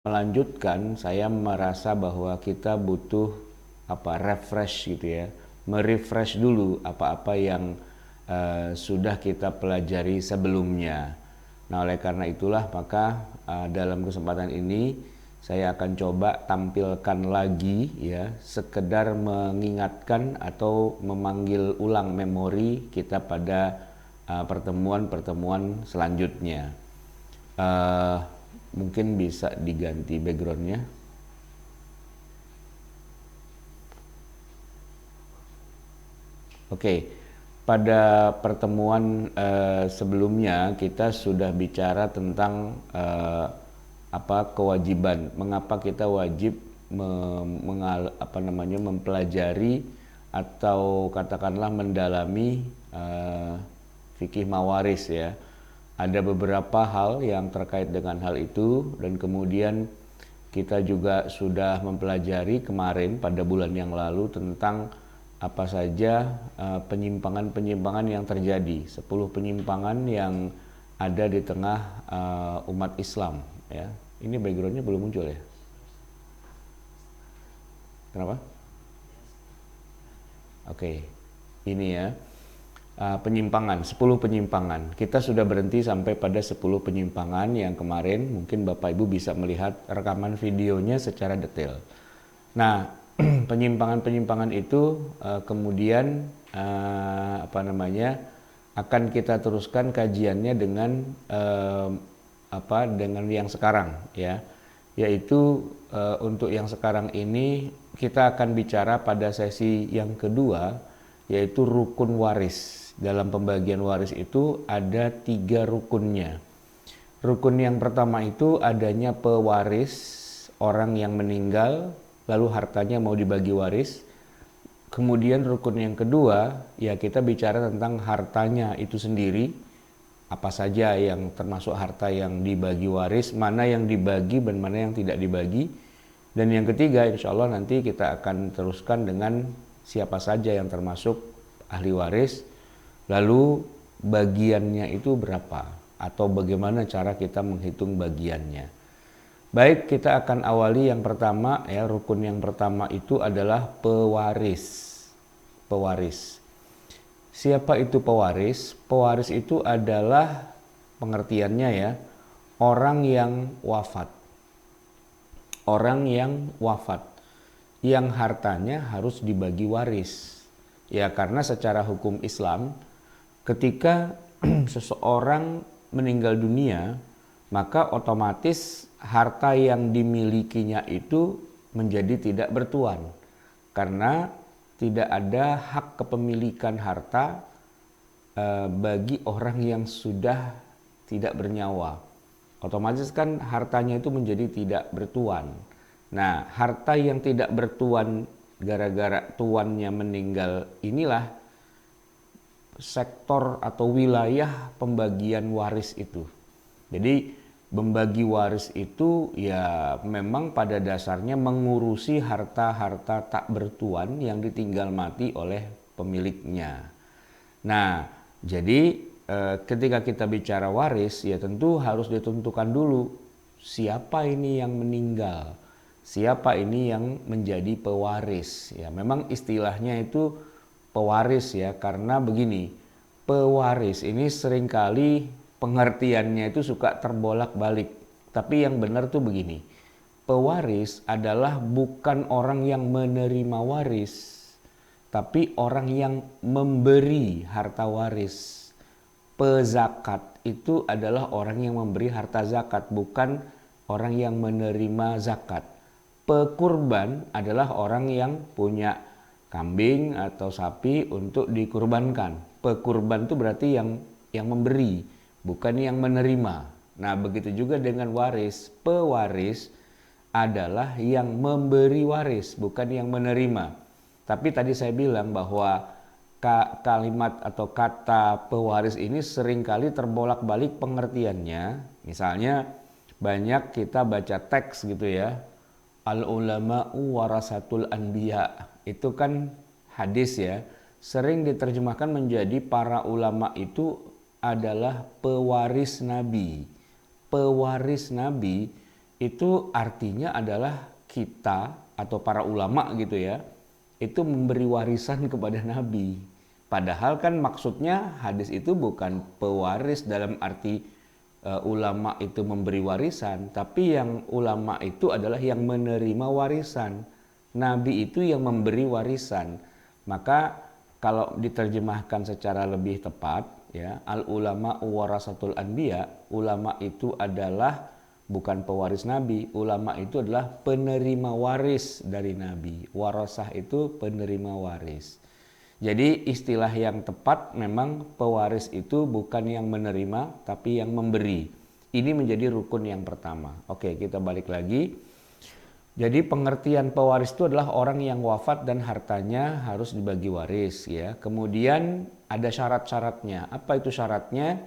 melanjutkan, saya merasa bahwa kita butuh refresh gitu ya, merefresh dulu apa-apa yang sudah kita pelajari sebelumnya. Nah, oleh karena itulah maka dalam kesempatan ini saya akan coba tampilkan lagi ya, sekedar mengingatkan atau memanggil ulang memori kita pada pertemuan-pertemuan selanjutnya. Mungkin bisa diganti backgroundnya. Oke, pada pertemuan sebelumnya kita sudah bicara tentang kewajiban, mengapa kita wajib mempelajari atau katakanlah mendalami fikih mawaris ya. Ada beberapa hal yang terkait dengan hal itu, dan kemudian kita juga sudah mempelajari kemarin pada bulan yang lalu tentang apa saja penyimpangan-penyimpangan yang terjadi, 10 penyimpangan yang ada di tengah umat Islam ya. Ini backgroundnya belum muncul ya? Kenapa? Oke, ini ya. Penyimpangan, 10 penyimpangan. Kita sudah berhenti sampai pada 10 penyimpangan yang kemarin. Mungkin Bapak Ibu bisa melihat rekaman videonya secara detail. Nah, penyimpangan-penyimpangan itu kemudian akan kita teruskan kajiannya dengan dengan yang sekarang ya. Yaitu untuk yang sekarang ini kita akan bicara pada sesi yang kedua, yaitu rukun waris. Dalam pembagian waris itu ada 3 rukunnya. Rukun yang pertama itu adanya pewaris, orang yang meninggal lalu hartanya mau dibagi waris. Kemudian rukun yang kedua ya kita bicara tentang hartanya itu sendiri, apa saja yang termasuk harta yang dibagi waris, mana yang dibagi dan mana yang tidak dibagi. Dan yang ketiga insya Allah nanti kita akan teruskan dengan siapa saja yang termasuk ahli waris, lalu bagiannya itu berapa atau bagaimana cara kita menghitung bagiannya. Baik, kita akan awali yang pertama ya. Rukun yang pertama itu adalah pewaris. Pewaris. Siapa itu pewaris? Pewaris itu adalah pengertiannya ya, orang yang wafat. Orang yang wafat yang hartanya harus dibagi waris. Ya, karena secara hukum Islam ketika seseorang meninggal dunia, maka otomatis harta yang dimilikinya itu menjadi tidak bertuan, karena tidak ada hak kepemilikan harta bagi orang yang sudah tidak bernyawa. Otomatis kan hartanya itu menjadi tidak bertuan. Nah, harta yang tidak bertuan gara-gara tuannya meninggal inilah sektor atau wilayah pembagian waris itu. Jadi membagi waris itu ya memang pada dasarnya mengurusi harta-harta tak bertuan yang ditinggal mati oleh pemiliknya. Nah, jadi ketika kita bicara waris ya tentu harus ditentukan dulu siapa ini yang meninggal, siapa ini yang menjadi pewaris. Ya, memang istilahnya itu pewaris ya, karena begini, pewaris ini seringkali pengertiannya itu suka terbolak-balik. Tapi yang benar tuh begini, pewaris adalah bukan orang yang menerima waris, tapi orang yang memberi harta waris. Pezakat itu adalah orang yang memberi harta zakat, bukan orang yang menerima zakat. Pekurban adalah orang yang punya kambing atau sapi untuk dikurbankan. Pekurban itu berarti yang memberi, bukan yang menerima. Nah, begitu juga dengan waris. Pewaris adalah yang memberi waris, bukan yang menerima. Tapi tadi saya bilang bahwa kalimat atau kata pewaris ini seringkali terbolak-balik pengertiannya. Misalnya banyak kita baca teks gitu ya, al ulama'u warasatul anbiya, itu kan hadis ya, sering diterjemahkan menjadi para ulama itu adalah pewaris nabi. Pewaris nabi itu artinya adalah kita atau para ulama gitu ya, itu memberi warisan kepada Nabi. Padahal kan maksudnya hadis itu bukan pewaris dalam arti ulama itu memberi warisan, tapi yang ulama itu adalah yang menerima warisan. Nabi itu yang memberi warisan. Maka kalau diterjemahkan secara lebih tepat ya, al ulama warasatul anbiya, ulama itu adalah bukan pewaris Nabi, ulama itu adalah penerima waris dari Nabi. Warasah itu penerima waris. Jadi istilah yang tepat memang pewaris itu bukan yang menerima tapi yang memberi. Ini menjadi rukun yang pertama. Oke, kita balik lagi. Jadi pengertian pewaris itu adalah orang yang wafat dan hartanya harus dibagi waris ya. Kemudian ada syarat-syaratnya. Apa itu syaratnya?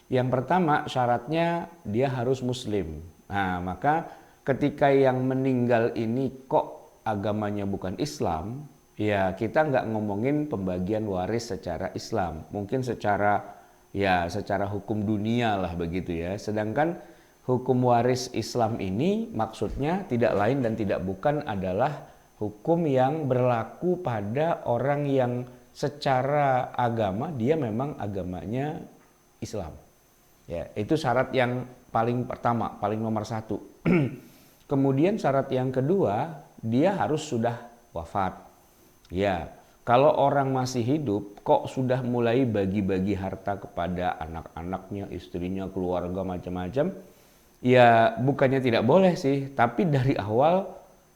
Yang pertama syaratnya dia harus muslim. Nah, maka ketika yang meninggal ini kok agamanya bukan Islam, ya kita nggak ngomongin pembagian waris secara Islam. Mungkin secara hukum dunia lah begitu ya. Sedangkan hukum waris Islam ini maksudnya tidak lain dan tidak bukan adalah hukum yang berlaku pada orang yang secara agama dia memang agamanya Islam. Ya, itu syarat yang paling pertama, paling nomor satu. Kemudian syarat yang kedua, dia harus sudah wafat. Ya, kalau orang masih hidup, kok sudah mulai bagi-bagi harta kepada anak-anaknya, istrinya, keluarga, macam-macam. Ya, bukannya tidak boleh sih, tapi dari awal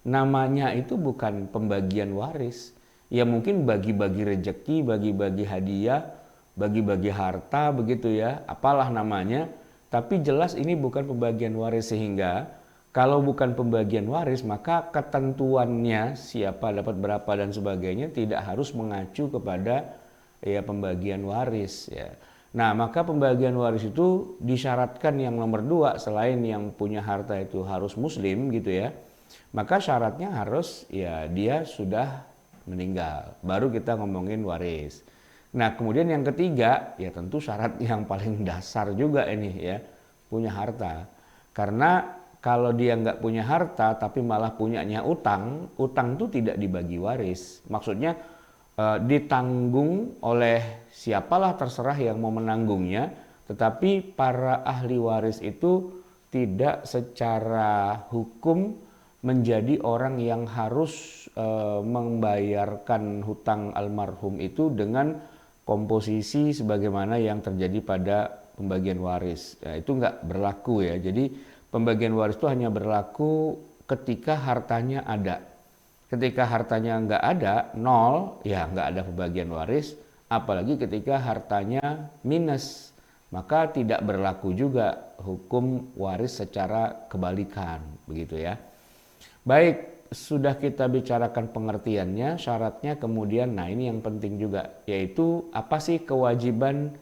namanya itu bukan pembagian waris. Ya mungkin bagi-bagi rejeki, bagi-bagi hadiah, bagi-bagi harta begitu ya, apalah namanya, tapi jelas ini bukan pembagian waris. Sehingga kalau bukan pembagian waris maka ketentuannya siapa dapat berapa dan sebagainya tidak harus mengacu kepada ya pembagian waris ya. Nah, maka pembagian waris itu disyaratkan yang nomor dua, selain yang punya harta itu harus muslim gitu ya, maka syaratnya harus ya dia sudah meninggal, baru kita ngomongin waris. Nah, kemudian yang ketiga, ya tentu syarat yang paling dasar juga ini ya, punya harta. Karena kalau dia nggak punya harta tapi malah punyanya utang, utang itu tidak dibagi waris. Maksudnya ditanggung oleh siapalah terserah yang mau menanggungnya, tetapi para ahli waris itu tidak secara hukum menjadi orang yang harus membayarkan hutang almarhum itu dengan komposisi sebagaimana yang terjadi pada pembagian waris. Ya, itu nggak berlaku ya. Jadi pembagian waris itu hanya berlaku ketika hartanya ada. Ketika hartanya nggak ada, nol, ya nggak ada pembagian waris. Apalagi ketika hartanya minus, maka tidak berlaku juga hukum waris secara kebalikan, begitu ya. Baik, sudah kita bicarakan pengertiannya, syaratnya, kemudian nah ini yang penting juga, yaitu apa sih kewajiban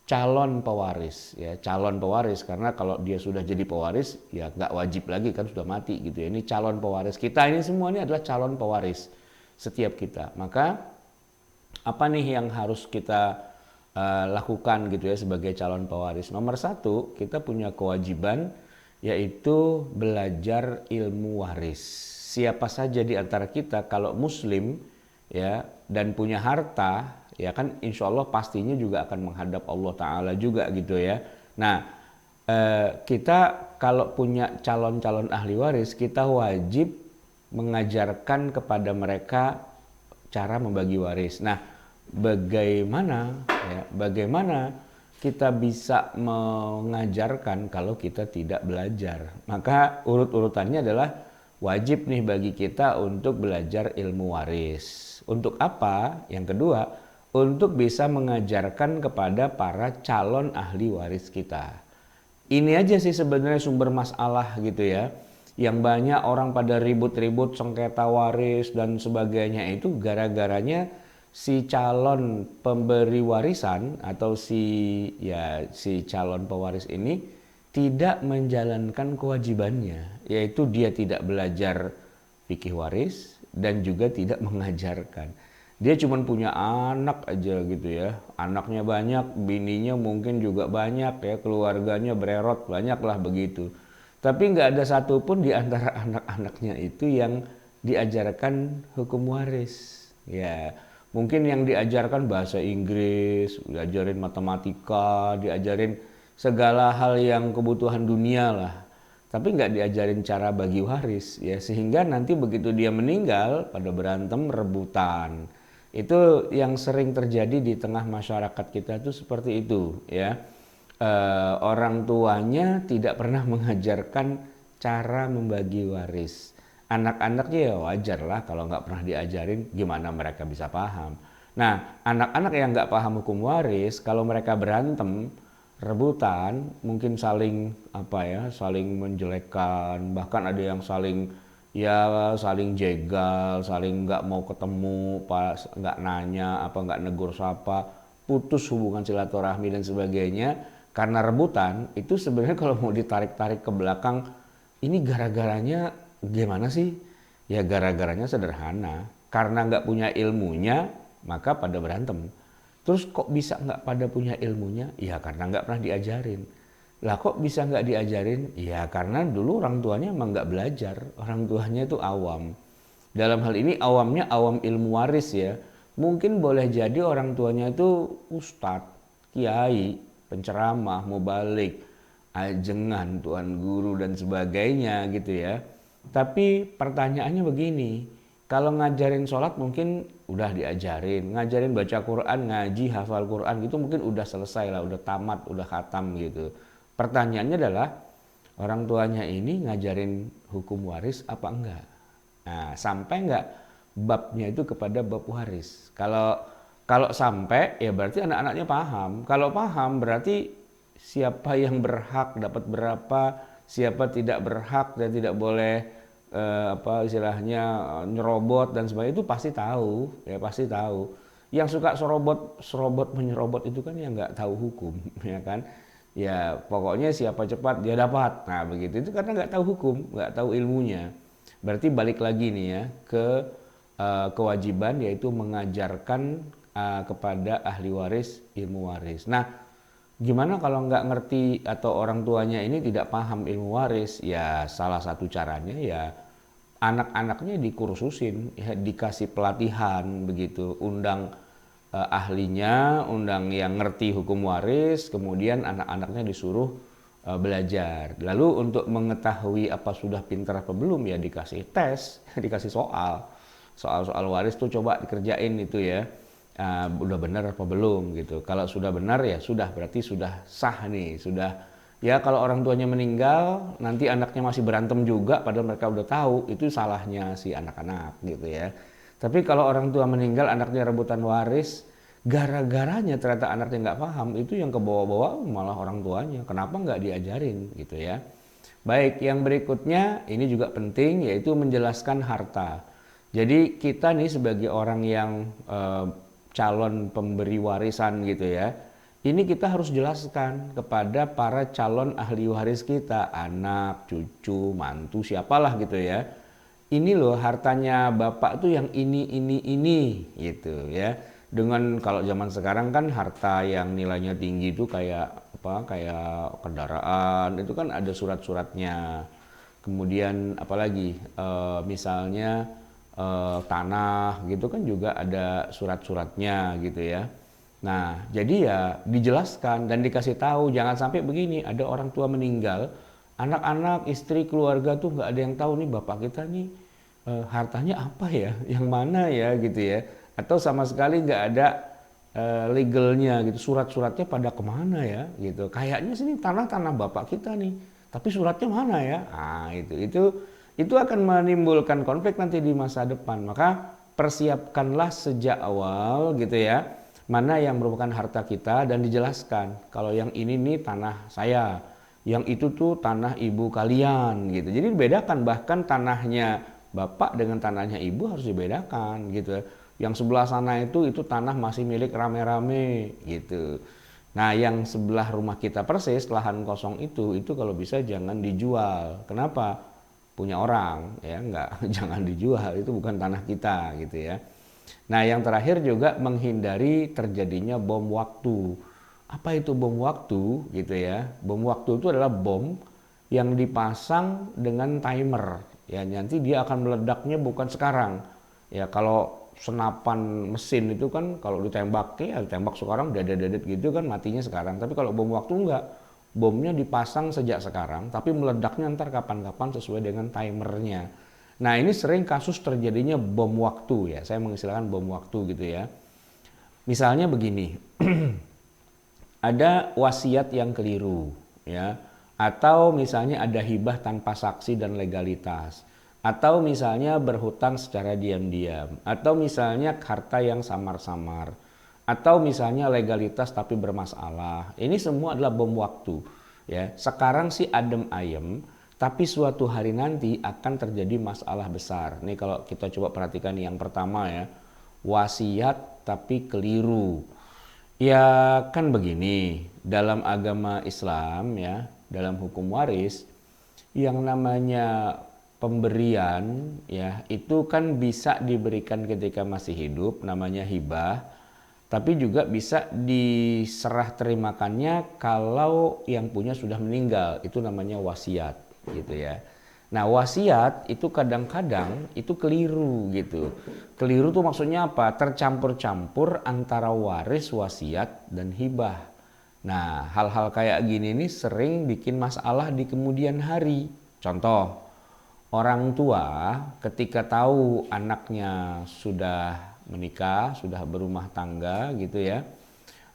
calon pewaris ya, calon pewaris, karena kalau dia sudah jadi pewaris ya nggak wajib lagi kan, sudah mati gitu ya. Ini calon pewaris kita, ini semua ini adalah calon pewaris setiap kita. Maka apa nih yang harus kita lakukan gitu ya sebagai calon pewaris? Nomor satu, kita punya kewajiban yaitu belajar ilmu waris. Siapa saja di antara kita kalau muslim ya dan punya harta ya kan, insya Allah pastinya juga akan menghadap Allah Ta'ala juga gitu ya. Nah kita kalau punya calon-calon ahli waris, kita wajib mengajarkan kepada mereka cara membagi waris. Nah, bagaimana kita bisa mengajarkan kalau kita tidak belajar? Maka urut-urutannya adalah wajib nih bagi kita untuk belajar ilmu waris. Untuk apa? Yang kedua, untuk bisa mengajarkan kepada para calon ahli waris kita. Ini aja sih sebenarnya sumber masalah gitu ya. Yang banyak orang pada ribut-ribut sengketa waris dan sebagainya itu gara-garanya si calon pemberi warisan atau si calon pewaris ini tidak menjalankan kewajibannya, yaitu dia tidak belajar fikih waris dan juga tidak mengajarkan. Dia cuma punya anak aja gitu ya, anaknya banyak, bininya mungkin juga banyak ya, keluarganya bererot, banyak lah begitu. Tapi nggak ada satupun di antara anak-anaknya itu yang diajarkan hukum waris. Ya, mungkin yang diajarkan bahasa Inggris, diajarin matematika, diajarin segala hal yang kebutuhan dunia lah. Tapi nggak diajarin cara bagi waris, ya, sehingga nanti begitu dia meninggal pada berantem rebutan. Itu yang sering terjadi di tengah masyarakat kita itu seperti itu, ya. Orang tuanya tidak pernah mengajarkan cara membagi waris. Anak-anaknya ya wajar lah kalau nggak pernah diajarin, gimana mereka bisa paham. Nah, anak-anak yang nggak paham hukum waris, kalau mereka berantem, rebutan, mungkin saling saling menjelekkan, bahkan ada yang saling jegal, saling nggak mau ketemu, pas nggak nanya, nggak negur sapa, putus hubungan silaturahmi dan sebagainya karena rebutan. Itu sebenarnya kalau mau ditarik-tarik ke belakang, ini gara-garanya gimana sih? Ya gara-garanya sederhana, karena nggak punya ilmunya maka pada berantem. Terus kok bisa nggak pada punya ilmunya? Ya karena nggak pernah diajarin. Lah kok bisa nggak diajarin? Ya karena dulu orang tuanya emang nggak belajar. Orang tuanya itu awam. Dalam hal ini awamnya awam ilmu waris ya. Mungkin boleh jadi orang tuanya itu ustadz, kiai, penceramah, mubalik, ajengan, tuan guru dan sebagainya gitu ya. Tapi pertanyaannya begini, kalau ngajarin sholat mungkin udah diajarin, ngajarin baca Quran, ngaji, hafal Quran gitu mungkin udah selesai lah, udah tamat, udah khatam gitu. Pertanyaannya adalah orang tuanya ini ngajarin hukum waris apa enggak? Nah, sampai enggak babnya itu kepada bab waris? Kalau sampai ya berarti anak-anaknya paham. Kalau paham berarti siapa yang berhak dapat berapa, siapa tidak berhak dan tidak boleh istilahnya nyerobot dan sebagainya, itu pasti tahu, ya pasti tahu. Yang suka serobot menyerobot itu kan yang nggak tahu hukum, ya kan? Ya pokoknya siapa cepat dia dapat. Nah begitu, itu karena nggak tahu hukum, nggak tahu ilmunya. Berarti balik lagi nih ya ke kewajiban, yaitu mengajarkan kepada ahli waris ilmu waris. Nah, gimana kalau nggak ngerti atau orang tuanya ini tidak paham ilmu waris? Ya salah satu caranya ya anak-anaknya dikursusin, ya, dikasih pelatihan begitu, undang ahlinya, undang yang ngerti hukum waris, kemudian anak-anaknya disuruh belajar. Lalu untuk mengetahui apa sudah pintar apa belum ya dikasih tes, dikasih soal waris tuh coba dikerjain itu ya. Udah benar apa belum gitu. Kalau sudah benar ya sudah, berarti sudah sah nih, sudah. Ya kalau orang tuanya meninggal nanti anaknya masih berantem juga padahal mereka udah tahu, itu salahnya si anak-anak gitu ya. Tapi kalau orang tua meninggal anaknya rebutan waris, gara-garanya ternyata anaknya nggak paham, itu yang ke bawah-bawah malah orang tuanya. Kenapa nggak diajarin gitu ya. Baik, yang berikutnya ini juga penting, yaitu menjelaskan harta. Jadi kita nih sebagai orang yang calon pemberi warisan gitu ya, ini kita harus jelaskan kepada para calon ahli waris kita, anak, cucu, mantu, siapalah gitu ya. Ini loh hartanya bapak tuh yang ini gitu ya. Dengan kalau zaman sekarang kan harta yang nilainya tinggi itu kayak kayak kendaraan, itu kan ada surat-suratnya. Kemudian apalagi misalnya tanah gitu kan juga ada surat-suratnya gitu ya. Nah jadi ya dijelaskan dan dikasih tahu, jangan sampai begini, ada orang tua meninggal, anak-anak, istri, keluarga tuh nggak ada yang tahu nih bapak kita nih hartanya apa ya, yang mana ya gitu ya, atau sama sekali nggak ada legalnya gitu, surat-suratnya pada kemana ya gitu. Kayaknya sini tanah bapak kita nih, tapi suratnya mana ya? Nah itu akan menimbulkan konflik nanti di masa depan. Maka persiapkanlah sejak awal gitu ya, mana yang merupakan harta kita dan dijelaskan. Kalau yang ini nih tanah saya, yang itu tuh tanah ibu kalian gitu. Jadi dibedakan, bahkan tanahnya bapak dengan tanahnya ibu harus dibedakan gitu. Yang sebelah sana itu tanah masih milik rame-rame gitu. Nah yang sebelah rumah kita persis, lahan kosong itu kalau bisa jangan dijual. Kenapa? Punya orang ya, enggak, jangan dijual, itu bukan tanah kita gitu ya. Nah yang terakhir juga menghindari terjadinya bom waktu. Apa itu bom waktu gitu ya? Bom waktu itu adalah bom yang dipasang dengan timer. Ya, nanti dia akan meledaknya bukan sekarang. Ya, kalau senapan mesin itu kan kalau ditembak ya ditembak sekarang dadet gitu kan matinya sekarang. Tapi kalau bom waktu enggak. Bomnya dipasang sejak sekarang tapi meledaknya ntar kapan-kapan sesuai dengan timernya. Nah, ini sering kasus terjadinya bom waktu ya. Saya mengistilahkan bom waktu gitu ya. Misalnya begini, ada wasiat yang keliru ya, atau misalnya ada hibah tanpa saksi dan legalitas, atau misalnya berhutang secara diam-diam, atau misalnya harta yang samar-samar, atau misalnya legalitas tapi bermasalah. Ini semua adalah bom waktu ya. Sekarang sih adem ayem, tapi suatu hari nanti akan terjadi masalah besar. Nih kalau kita coba perhatikan yang pertama ya, wasiat tapi keliru. Ya kan begini, dalam agama Islam ya, dalam hukum waris, yang namanya pemberian ya itu kan bisa diberikan ketika masih hidup, namanya hibah, tapi juga bisa diserah terimakannya kalau yang punya sudah meninggal, itu namanya wasiat gitu ya. Nah, wasiat itu kadang-kadang itu keliru gitu. Keliru tuh maksudnya apa? Tercampur-campur antara waris, wasiat, dan hibah. Nah, hal-hal kayak gini nih sering bikin masalah di kemudian hari. Contoh, orang tua ketika tahu anaknya sudah menikah, sudah berumah tangga gitu ya,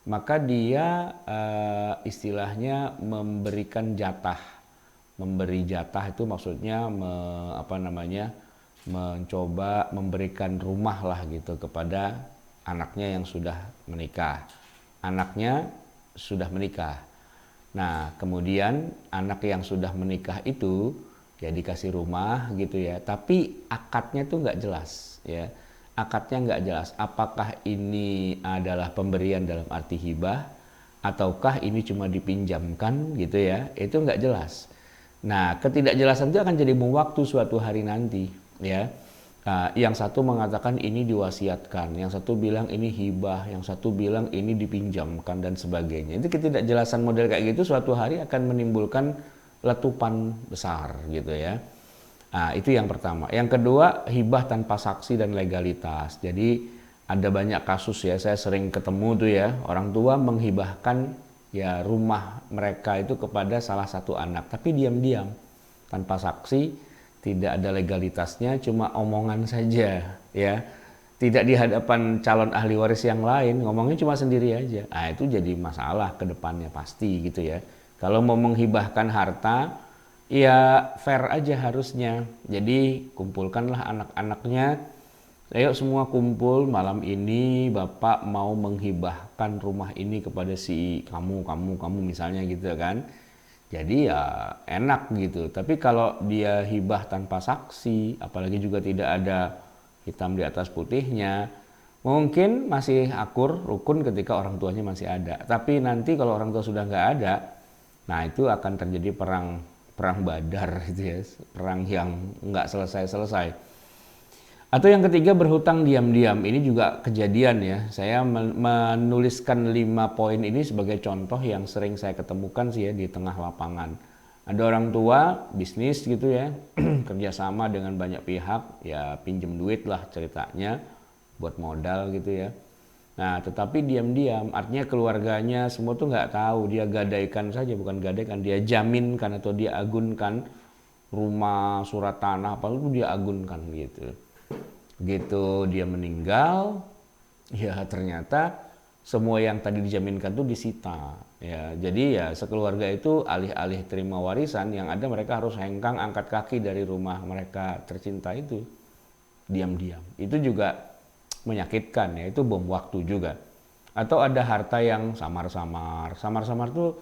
maka dia istilahnya memberikan jatah. Memberi jatah itu maksudnya mencoba memberikan rumah lah gitu kepada anaknya yang sudah menikah. Anaknya sudah menikah. Nah, kemudian anak yang sudah menikah itu ya dikasih rumah gitu ya, tapi akadnya tuh nggak jelas ya. Akadnya nggak jelas. Apakah ini adalah pemberian dalam arti hibah ataukah ini cuma dipinjamkan gitu ya? Itu nggak jelas. Nah, ketidakjelasan itu akan jadi bom waktu suatu hari nanti, ya. Nah, yang satu mengatakan ini diwasiatkan, yang satu bilang ini hibah, yang satu bilang ini dipinjamkan dan sebagainya. Itu ketidakjelasan model kayak gitu suatu hari akan menimbulkan letupan besar, gitu ya. Nah, itu yang pertama. Yang kedua, hibah tanpa saksi dan legalitas. Jadi ada banyak kasus ya, saya sering ketemu tuh ya, orang tua menghibahkan ya rumah mereka itu kepada salah satu anak, tapi diam-diam tanpa saksi, tidak ada legalitasnya, cuma omongan saja ya, tidak di hadapan calon ahli waris yang lain, ngomongnya cuma sendiri aja. Nah, itu jadi masalah ke depannya pasti gitu ya. Kalau mau menghibahkan harta ya fair aja harusnya, jadi kumpulkanlah anak-anaknya. Ayo semua kumpul malam ini, Bapak mau menghibahkan rumah ini kepada si kamu misalnya gitu kan. Jadi ya enak gitu. Tapi kalau dia hibah tanpa saksi, apalagi juga tidak ada hitam di atas putihnya, mungkin masih akur, rukun ketika orang tuanya masih ada. Tapi nanti kalau orang tua sudah nggak ada, nah itu akan terjadi perang badar gitu ya, perang yang nggak selesai-selesai. Atau yang ketiga, berhutang diam-diam. Ini juga kejadian ya. Saya menuliskan 5 poin ini sebagai contoh yang sering saya ketemukan sih ya di tengah lapangan. Ada orang tua bisnis gitu ya, kerjasama dengan banyak pihak, ya pinjem duit lah ceritanya buat modal gitu ya. Nah, tetapi diam-diam, artinya keluarganya semua tuh nggak tahu, dia gadaikan saja, bukan gadaikan, dia jaminkan atau dia agunkan rumah, surat tanah, apa itu dia agunkan gitu. Begitu dia meninggal, ya ternyata semua yang tadi dijaminkan itu disita. Ya, jadi ya sekeluarga itu alih-alih terima warisan, yang ada mereka harus hengkang angkat kaki dari rumah mereka tercinta itu diam-diam. Itu juga menyakitkan ya, itu bom waktu juga. Atau ada harta yang samar-samar. Samar-samar tuh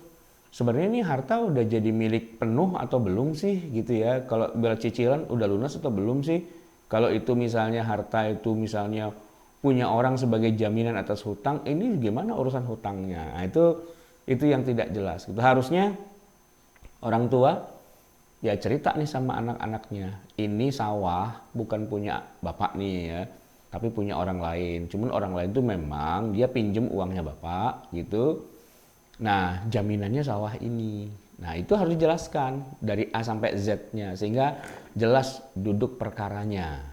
sebenarnya ini harta udah jadi milik penuh atau belum sih gitu ya. Kalau bila cicilan udah lunas atau belum sih? Kalau itu misalnya harta itu misalnya punya orang sebagai jaminan atas hutang, ini gimana urusan hutangnya? Nah, itu yang tidak jelas. Itu harusnya orang tua ya cerita nih sama anak-anaknya. Ini sawah bukan punya bapak nih ya, tapi punya orang lain. Cuman orang lain tuh memang dia pinjem uangnya bapak gitu. Nah, jaminannya sawah ini. Nah, itu harus dijelaskan dari A sampai Z-nya sehingga jelas duduk perkaranya.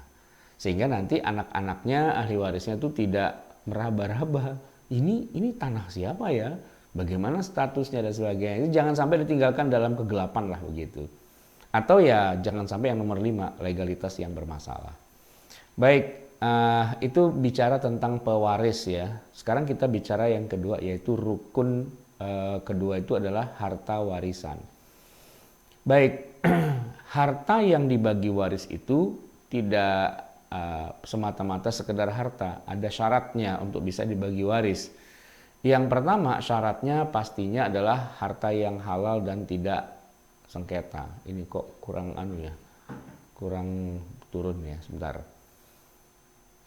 Sehingga nanti anak-anaknya, ahli warisnya itu tidak meraba-raba. Ini tanah siapa ya? Bagaimana statusnya dan sebagainya. Ini jangan sampai ditinggalkan dalam kegelapan lah begitu. Atau ya jangan sampai yang nomor 5, legalitas yang bermasalah. Baik, itu bicara tentang pewaris ya. Sekarang kita bicara yang kedua, yaitu rukun kedua itu adalah harta warisan. Baik, harta yang dibagi waris itu tidak semata-mata sekedar harta, ada syaratnya untuk bisa dibagi waris. Yang pertama syaratnya pastinya adalah harta yang halal dan tidak sengketa. Ini kok kurang kurang turun ya, sebentar.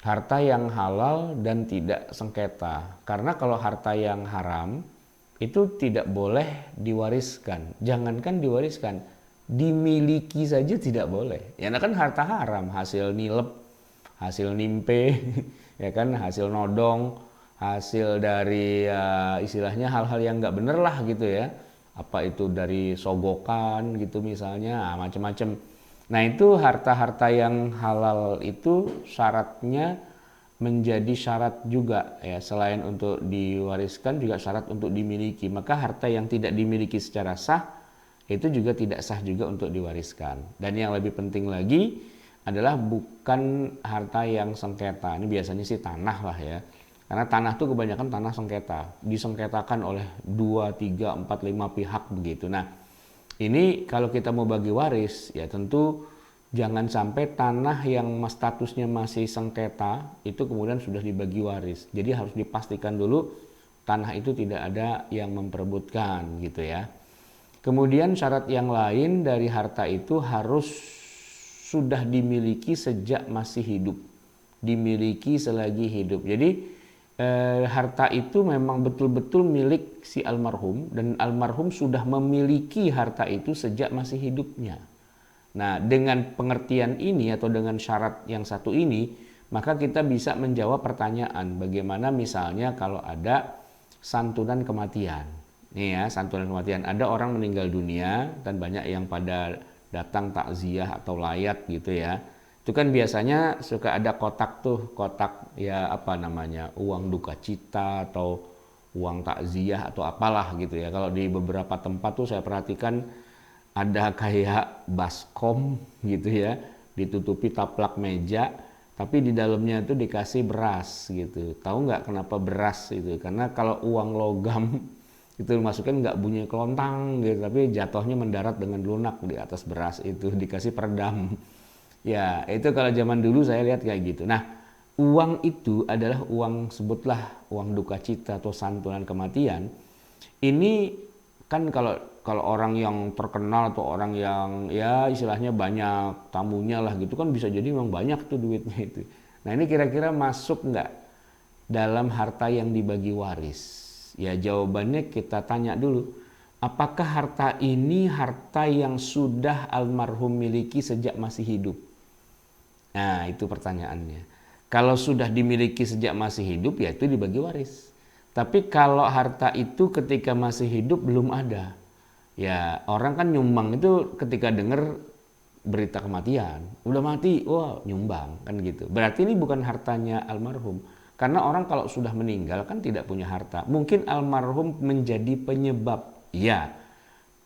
Harta yang halal dan tidak sengketa. Karena kalau harta yang haram itu tidak boleh diwariskan. Jangankan diwariskan, dimiliki saja tidak boleh. Ya kan harta haram, hasil nilep, hasil nimpe, ya kan, hasil nodong, hasil dari istilahnya hal-hal yang nggak bener lah gitu ya. Apa itu dari sogokan gitu misalnya, macam-macam. Nah itu harta-harta yang halal itu syaratnya menjadi syarat juga ya, selain untuk diwariskan juga syarat untuk dimiliki. Maka harta yang tidak dimiliki secara sah itu juga tidak sah juga untuk diwariskan. Dan yang lebih penting lagi adalah bukan harta yang sengketa. Ini biasanya sih tanah lah ya. Karena tanah tuh kebanyakan tanah sengketa, disengketakan oleh 2, 3, 4, 5 pihak begitu. Nah, ini kalau kita mau bagi waris ya tentu jangan sampai tanah yang statusnya masih sengketa itu kemudian sudah dibagi waris. Jadi harus dipastikan dulu tanah itu tidak ada yang memperebutkan gitu ya. Kemudian syarat yang lain dari harta itu harus sudah dimiliki sejak masih hidup. Dimiliki selagi hidup. Jadi harta itu memang betul-betul milik si almarhum dan almarhum sudah memiliki harta itu sejak masih hidupnya. Nah, dengan pengertian ini atau dengan syarat yang satu ini, maka kita bisa menjawab pertanyaan bagaimana misalnya kalau ada santunan kematian. Nih ya, santunan kematian. Ada orang meninggal dunia dan banyak yang pada datang takziah atau layat gitu ya. Itu kan biasanya suka ada kotak tuh, kotak ya apa namanya, uang duka cita atau uang takziah atau apalah gitu ya. Kalau di beberapa tempat tuh saya perhatikan ada kayak baskom gitu ya, ditutupi taplak meja, tapi di dalamnya itu dikasih beras gitu. Tahu nggak kenapa beras itu? Karena kalau uang logam itu masukin nggak bunyi kelontang gitu, tapi jatuhnya mendarat dengan lunak di atas beras itu, dikasih peredam. Ya itu kalau zaman dulu saya lihat kayak gitu. Nah uang itu adalah uang, sebutlah uang duka cita atau santunan kematian. Ini kan kalau orang yang terkenal atau orang yang ya istilahnya banyak tamunya lah gitu kan bisa jadi memang banyak tuh duitnya itu. Nah ini kira-kira masuk nggak dalam harta yang dibagi waris? Ya jawabannya kita tanya dulu. Apakah harta ini harta yang sudah almarhum miliki sejak masih hidup? Nah itu pertanyaannya. Kalau sudah dimiliki sejak masih hidup ya itu dibagi waris. Tapi kalau harta itu ketika masih hidup belum ada. Ya orang kan nyumbang itu ketika dengar berita kematian. Udah mati, wah nyumbang kan gitu. Berarti ini bukan hartanya almarhum. Karena orang kalau sudah meninggal kan tidak punya harta. Mungkin almarhum menjadi penyebab. Ya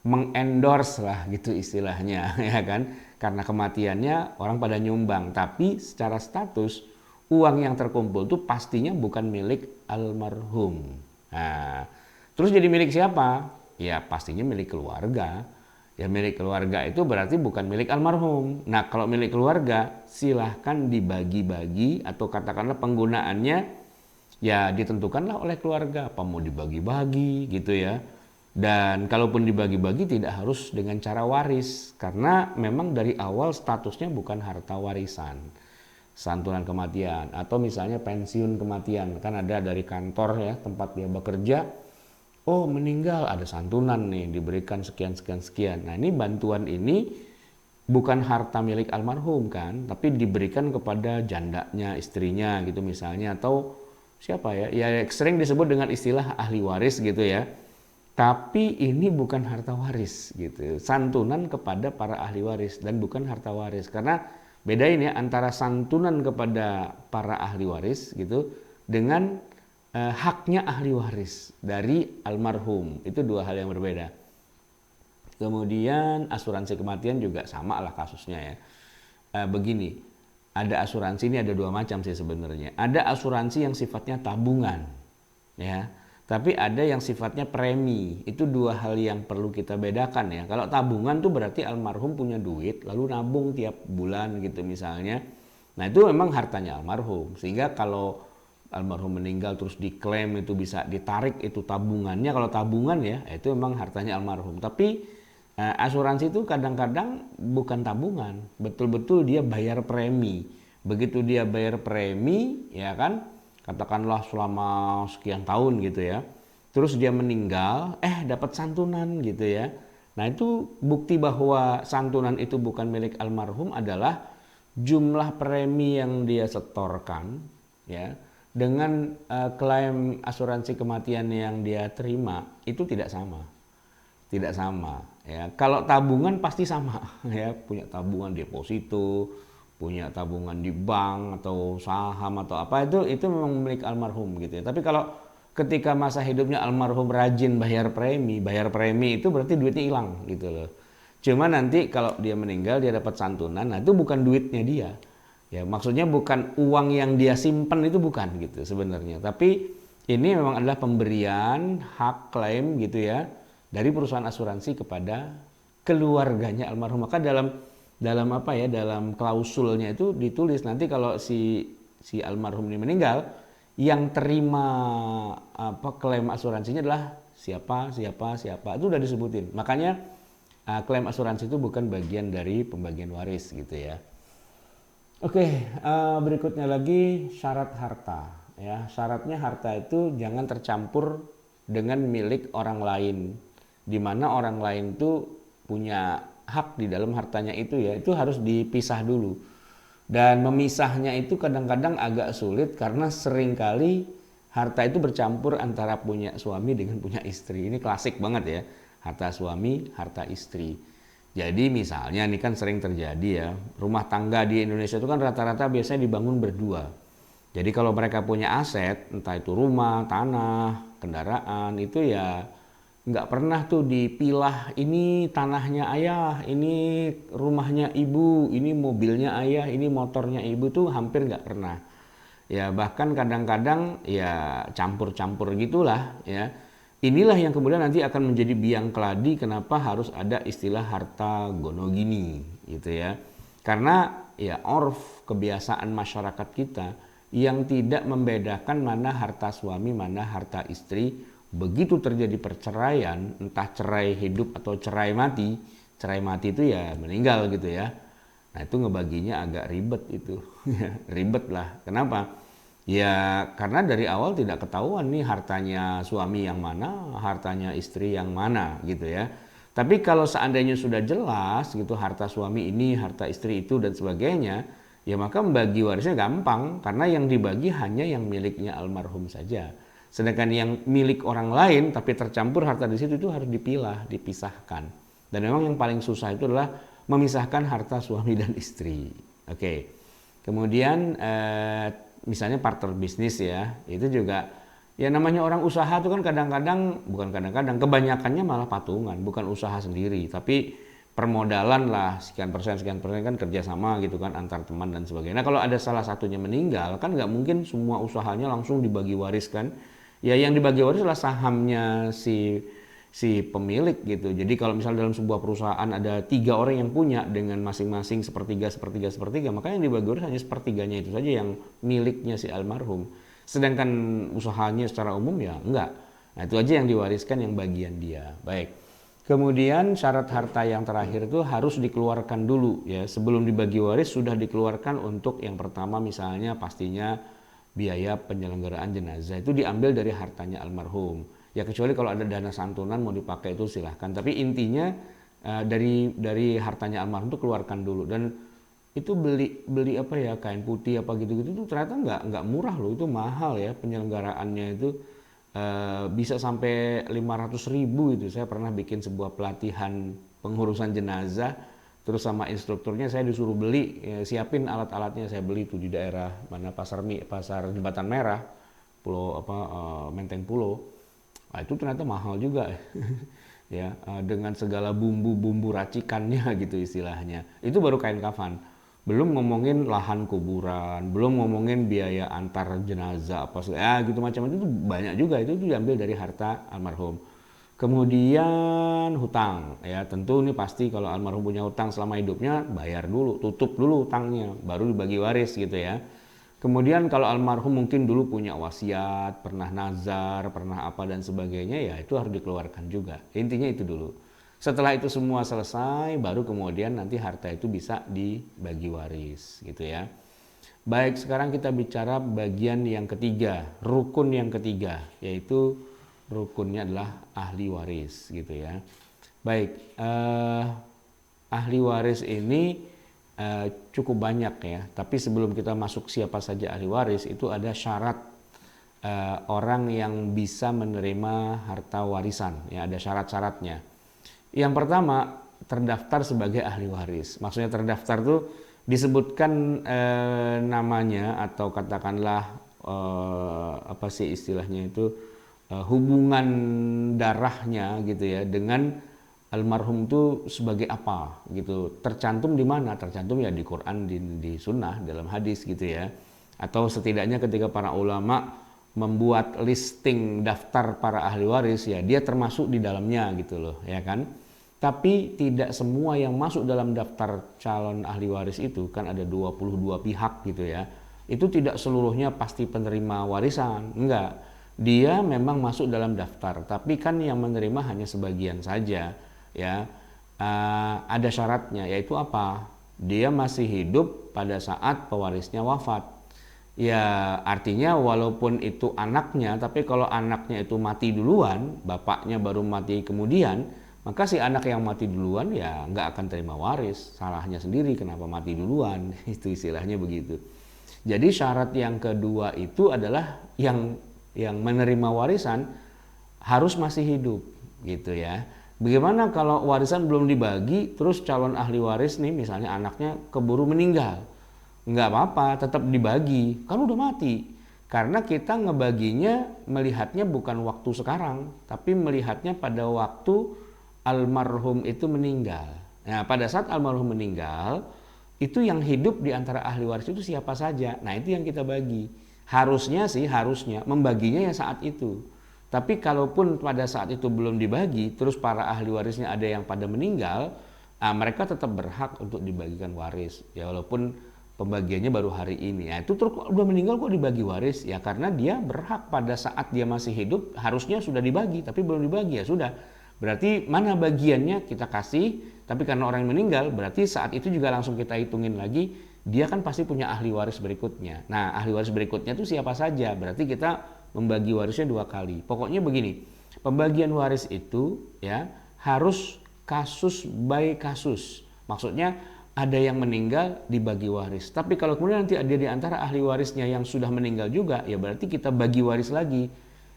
mengendorse lah gitu istilahnya ya kan. Karena kematiannya orang pada nyumbang. Tapi secara status uang yang terkumpul itu pastinya bukan milik almarhum. Nah, terus jadi milik siapa? Ya pastinya milik keluarga. Ya milik keluarga itu berarti bukan milik almarhum. Nah kalau milik keluarga silahkan dibagi-bagi atau katakanlah penggunaannya ya ditentukanlah oleh keluarga. Apa mau dibagi-bagi gitu ya. Dan kalaupun dibagi-bagi tidak harus dengan cara waris. Karena memang dari awal statusnya bukan harta warisan. Santunan kematian atau misalnya pensiun kematian, kan ada dari kantor ya tempat dia bekerja, oh meninggal ada santunan nih diberikan sekian sekian sekian. Nah ini bantuan ini bukan harta milik almarhum kan, tapi diberikan kepada jandanya, istrinya gitu misalnya, atau siapa ya, ya sering disebut dengan istilah ahli waris gitu ya. Tapi ini bukan harta waris gitu. Santunan kepada para ahli waris dan bukan harta waris. Karena bedain ya antara santunan kepada para ahli waris gitu dengan haknya ahli waris dari almarhum. Itu dua hal yang berbeda. Kemudian asuransi kematian juga sama lah kasusnya ya. Begini, ada asuransi ini ada dua macam sih sebenarnya. Ada asuransi yang sifatnya tabungan, ya. Tapi ada yang sifatnya premi. Itu dua hal yang perlu kita bedakan ya. Kalau tabungan tuh berarti almarhum punya duit lalu nabung tiap bulan gitu misalnya. Nah itu memang hartanya almarhum. Sehingga kalau almarhum meninggal terus diklaim itu bisa ditarik itu tabungannya. Kalau tabungan ya itu memang hartanya almarhum. Tapi asuransi itu kadang-kadang bukan tabungan. Betul-betul dia bayar premi. Begitu dia bayar premi ya kan, katakanlah selama sekian tahun gitu ya, terus dia meninggal dapat santunan gitu ya. Nah itu bukti bahwa santunan itu bukan milik almarhum adalah jumlah premi yang dia setorkan ya dengan klaim asuransi kematian yang dia terima itu tidak sama, tidak sama ya. Kalau tabungan pasti sama ya, punya tabungan deposito, punya tabungan di bank atau saham atau apa itu memang milik almarhum gitu ya. Tapi kalau ketika masa hidupnya almarhum rajin bayar premi itu berarti duitnya hilang gitu loh. Cuma nanti kalau dia meninggal dia dapat santunan, nah itu bukan duitnya dia. Ya, maksudnya bukan uang yang dia simpan itu bukan gitu sebenarnya. Tapi ini memang adalah pemberian hak klaim gitu ya dari perusahaan asuransi kepada keluarganya almarhum. Maka dalam apa ya, dalam klausulnya itu ditulis nanti kalau si almarhum ini meninggal, yang terima klaim asuransinya adalah siapa itu udah disebutin. Makanya klaim asuransi itu bukan bagian dari pembagian waris gitu ya. Oke, berikutnya lagi syarat harta ya. Syaratnya harta itu jangan tercampur dengan milik orang lain, di mana orang lain itu punya hak di dalam hartanya itu ya, itu harus dipisah dulu. Dan memisahnya itu kadang-kadang agak sulit karena seringkali harta itu bercampur antara punya suami dengan punya istri. Ini klasik banget ya, harta suami, harta istri. Jadi misalnya ini kan sering terjadi ya, rumah tangga di Indonesia itu kan rata-rata biasanya dibangun berdua. Jadi kalau mereka punya aset, entah itu rumah, tanah, kendaraan, itu ya nggak pernah tuh dipilah, ini tanahnya ayah, ini rumahnya ibu, ini mobilnya ayah, ini motornya ibu, tuh hampir nggak pernah. Ya bahkan kadang-kadang ya campur-campur gitulah ya. Inilah yang kemudian nanti akan menjadi biang keladi kenapa harus ada istilah harta gonogini gitu ya. Karena ya kebiasaan masyarakat kita yang tidak membedakan mana harta suami, mana harta istri. Begitu terjadi perceraian, entah cerai hidup atau cerai mati itu ya meninggal gitu ya. Nah itu ngebaginya agak ribet itu, ribet lah. Kenapa? Ya karena dari awal tidak ketahuan nih hartanya suami yang mana, hartanya istri yang mana gitu ya. Tapi kalau seandainya sudah jelas gitu harta suami ini, harta istri itu dan sebagainya, ya maka membagi warisnya gampang karena yang dibagi hanya yang miliknya almarhum saja. Sedangkan yang milik orang lain tapi tercampur harta di situ itu harus dipilah, dipisahkan. Dan memang yang paling susah itu adalah memisahkan harta suami dan istri. Oke. Kemudian misalnya partner bisnis ya, itu juga ya namanya orang usaha itu kan kadang-kadang, bukan kadang-kadang, kebanyakannya malah patungan, bukan usaha sendiri, tapi permodalan lah sekian persen kan kerjasama gitu kan antar teman dan sebagainya. Nah kalau ada salah satunya meninggal kan nggak mungkin semua usahanya langsung dibagi waris kan. Ya yang dibagi waris adalah sahamnya si pemilik gitu. Jadi kalau misalnya dalam sebuah perusahaan ada 3 orang yang punya dengan masing-masing sepertiga, maka yang dibagi waris hanya sepertiganya itu saja yang miliknya si almarhum. Sedangkan usahanya secara umum ya enggak. Nah itu aja yang diwariskan yang bagian dia. Baik. Kemudian syarat harta yang terakhir itu harus dikeluarkan dulu ya. Sebelum dibagi waris sudah dikeluarkan untuk yang pertama misalnya pastinya biaya penyelenggaraan jenazah itu diambil dari hartanya almarhum. Ya kecuali kalau ada dana santunan mau dipakai itu silahkan. Tapi intinya dari hartanya almarhum itu keluarkan dulu. Dan itu beli apa ya, kain putih apa gitu-gitu itu ternyata nggak murah loh, itu mahal ya penyelenggaraannya itu. bisa sampai 500.000 itu. Saya pernah bikin sebuah pelatihan pengurusan jenazah, terus sama instrukturnya saya disuruh beli, siapin alat-alatnya, saya beli itu di daerah mana, pasar Jembatan Merah, Pulau Menteng Pulo. Nah, itu ternyata mahal juga ya, dengan segala bumbu-bumbu racikannya gitu istilahnya. Itu baru kain kafan. Belum ngomongin lahan kuburan, belum ngomongin biaya antar jenazah apa gitu macam-macam, itu banyak juga, itu diambil dari harta almarhum. Kemudian hutang, ya tentu ini pasti kalau almarhum punya hutang selama hidupnya, bayar dulu, tutup dulu hutangnya, baru dibagi waris gitu ya. Kemudian kalau almarhum mungkin dulu punya wasiat, pernah nazar, pernah apa dan sebagainya, ya itu harus dikeluarkan juga. Intinya itu dulu. Setelah itu semua selesai, baru kemudian nanti harta itu bisa dibagi waris gitu ya. Baik, sekarang kita bicara bagian yang ketiga, rukun yang ketiga, yaitu rukunnya adalah ahli waris gitu ya. Baik, ahli waris ini cukup banyak ya, tapi sebelum kita masuk siapa saja ahli waris, itu ada syarat orang yang bisa menerima harta warisan ya, ada syarat-syaratnya. Yang pertama, terdaftar sebagai ahli waris. Maksudnya terdaftar tuh disebutkan namanya, atau katakanlah apa sih istilahnya itu, hubungan darahnya gitu ya dengan almarhum itu sebagai apa gitu. Tercantum di mana? Tercantum ya di Quran, di Sunnah, dalam hadis gitu ya. Atau setidaknya ketika para ulama membuat listing daftar para ahli waris, ya dia termasuk di dalamnya gitu loh, ya kan. Tapi tidak semua yang masuk dalam daftar calon ahli waris itu, kan ada 22 pihak gitu ya. Itu tidak seluruhnya pasti penerima warisan, enggak. Dia memang masuk dalam daftar, tapi kan yang menerima hanya sebagian saja ya. Ada syaratnya, yaitu apa? Dia masih hidup pada saat pewarisnya wafat. Ya artinya walaupun itu anaknya, tapi kalau anaknya itu mati duluan, bapaknya baru mati kemudian, maka si anak yang mati duluan ya nggak akan terima waris. Salahnya sendiri kenapa mati duluan, itu istilahnya begitu. Jadi syarat yang kedua itu adalah yang menerima warisan harus masih hidup gitu ya. Bagaimana kalau warisan belum dibagi, terus calon ahli waris nih misalnya anaknya keburu meninggal? Nggak apa-apa, tetap dibagi, kan udah mati. Karena kita ngebaginya melihatnya bukan waktu sekarang, tapi melihatnya pada waktu almarhum itu meninggal. Nah, pada saat almarhum meninggal, itu yang hidup di antara ahli waris itu siapa saja. Nah, itu yang kita bagi. Harusnya membaginya ya saat itu. Tapi kalaupun pada saat itu belum dibagi, terus para ahli warisnya ada yang pada meninggal, mereka tetap berhak untuk dibagikan waris. Ya walaupun pembagiannya baru hari ini. Nah, itu terus udah meninggal kok dibagi waris? Ya karena dia berhak pada saat dia masih hidup harusnya sudah dibagi, tapi belum dibagi, ya sudah. Berarti mana bagiannya kita kasih, tapi karena orang yang meninggal, berarti saat itu juga langsung kita hitungin lagi, dia kan pasti punya ahli waris berikutnya. Nah, ahli waris berikutnya itu siapa saja? Berarti kita membagi warisnya 2 kali. Pokoknya begini, pembagian waris itu ya harus kasus by kasus. Maksudnya ada yang meninggal dibagi waris. Tapi kalau kemudian nanti ada di antara ahli warisnya yang sudah meninggal juga, ya berarti kita bagi waris lagi.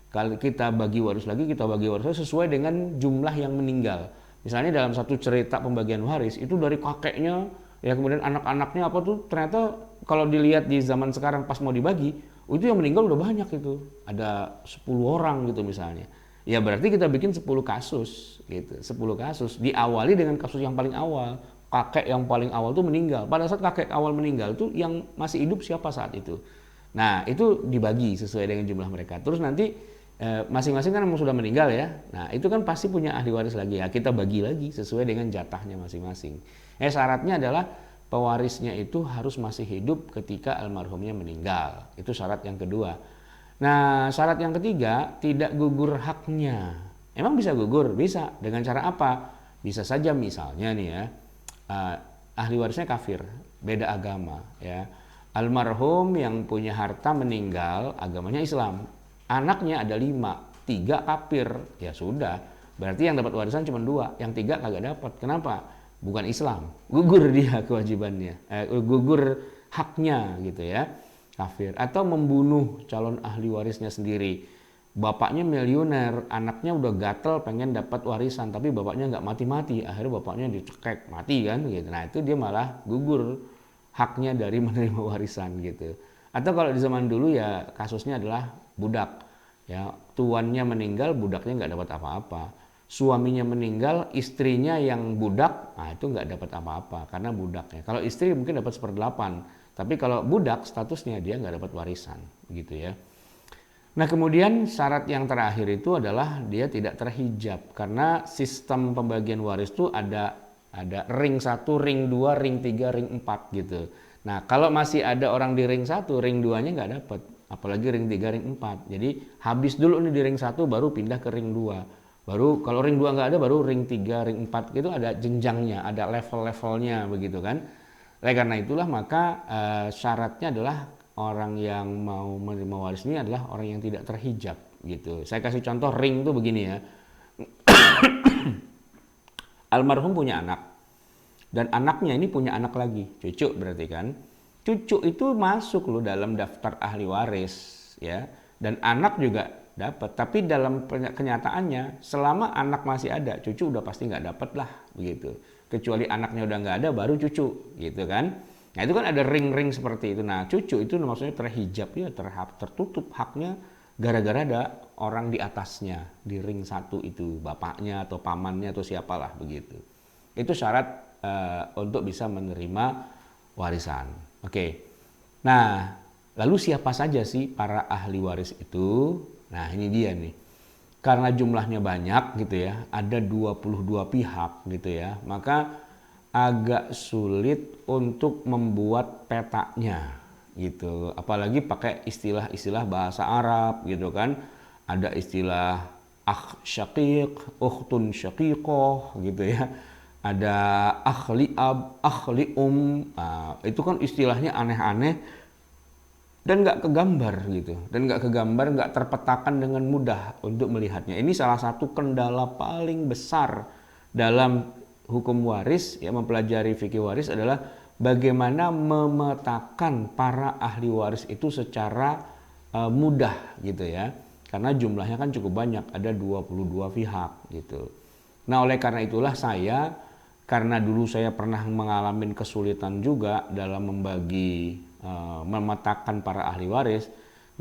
Kalau kita bagi waris lagi, sesuai dengan jumlah yang meninggal. Misalnya dalam satu cerita pembagian waris itu dari kakeknya, ya kemudian anak-anaknya apa tuh, ternyata kalau dilihat di zaman sekarang pas mau dibagi, itu yang meninggal udah banyak itu. Ada 10 orang gitu misalnya. Ya berarti kita bikin 10 kasus gitu, 10 kasus. Diawali dengan kasus yang paling awal. Kakek yang paling awal tuh meninggal. Pada saat kakek awal meninggal tuh yang masih hidup siapa saat itu? Nah, itu dibagi sesuai dengan jumlah mereka. Terus nanti masing-masing kan memang sudah meninggal ya. Nah, itu kan pasti punya ahli waris lagi ya. Kita bagi lagi sesuai dengan jatahnya masing-masing. Syaratnya adalah pewarisnya itu harus masih hidup ketika almarhumnya meninggal. Itu syarat yang kedua. Nah, syarat yang ketiga, tidak gugur haknya. Emang bisa gugur? Bisa. Dengan cara apa? Bisa saja misalnya nih ya, ahli warisnya kafir, beda agama ya. Almarhum yang punya harta meninggal, agamanya Islam. Anaknya ada 5, 3 kafir, ya sudah. Berarti yang dapat warisan cuma 2, yang 3 kagak dapat. Kenapa? Bukan Islam, gugur dia kewajibannya, gugur haknya gitu ya, kafir. Atau membunuh calon ahli warisnya sendiri. bapaknya miliuner, anaknya udah gatel pengen dapat warisan, tapi bapaknya nggak mati-mati, akhirnya bapaknya dicekek mati kan gitu. Nah itu dia malah gugur haknya dari menerima warisan gitu. Atau kalau di zaman dulu ya kasusnya adalah budak, ya tuannya meninggal, budaknya nggak dapat apa-apa. Suaminya meninggal, istrinya yang budak, nah itu nggak dapat apa-apa karena budaknya. Kalau istri mungkin dapat 1/8, tapi kalau budak statusnya dia nggak dapat warisan gitu ya. Nah kemudian syarat yang terakhir itu adalah dia tidak terhijab, karena sistem pembagian waris itu ada ring 1, ring 2, ring 3, ring 4 gitu. Nah kalau masih ada orang di ring 1, ring 2-nya nggak dapat, apalagi ring 3, ring 4. Jadi habis dulu nih di ring 1 baru pindah ke ring 2. Baru kalau ring 2 nggak ada, baru ring 3, ring 4 gitu, ada jenjangnya, ada level-levelnya begitu kan. Oleh karena itulah maka syaratnya adalah orang yang mau menerima waris ini adalah orang yang tidak terhijab gitu. Saya kasih contoh ring tuh begini ya. Almarhum punya anak dan anaknya ini punya anak lagi, cucu berarti kan. Cucu itu masuk loh dalam daftar ahli waris ya, dan anak juga dapat. Tapi dalam kenyataannya selama anak masih ada, cucu udah pasti nggak dapat lah begitu. Kecuali anaknya udah nggak ada, baru cucu gitu kan. Nah itu kan ada ring-ring seperti itu. Nah cucu itu maksudnya terhijab ya, tertutup haknya gara-gara ada orang di atasnya di ring 1 itu, bapaknya atau pamannya atau siapalah begitu. Itu syarat untuk bisa menerima warisan. Oke. Nah lalu siapa saja sih para ahli waris itu? Nah ini dia nih. Karena jumlahnya banyak gitu ya, ada 22 pihak gitu ya, maka agak sulit untuk membuat petanya gitu, apalagi pakai istilah-istilah bahasa Arab gitu kan. Ada istilah akh syaqiq, ukhtun syaqiqah gitu ya, ada akhli ab, akhli nah, itu kan istilahnya aneh-aneh dan nggak kegambar gitu, dan nggak kegambar, nggak terpetakan dengan mudah untuk melihatnya. Ini salah satu kendala paling besar dalam hukum waris ya, mempelajari fikih waris adalah bagaimana memetakan para ahli waris itu secara mudah gitu ya, karena jumlahnya kan cukup banyak, ada 22 pihak gitu. Nah oleh karena itulah karena dulu saya pernah mengalami kesulitan juga dalam membagi memetakan para ahli waris.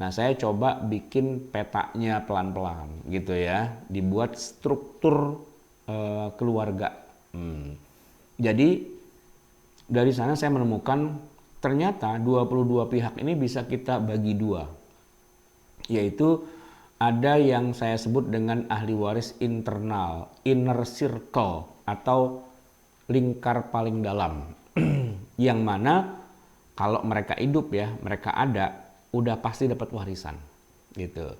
Nah saya coba bikin petanya pelan-pelan gitu ya, dibuat struktur keluarga. Jadi dari sana saya menemukan ternyata 22 pihak ini bisa kita bagi dua, yaitu ada yang saya sebut dengan ahli waris internal, inner circle atau lingkar paling dalam, yang mana kalau mereka hidup ya, mereka ada, udah pasti dapat warisan gitu.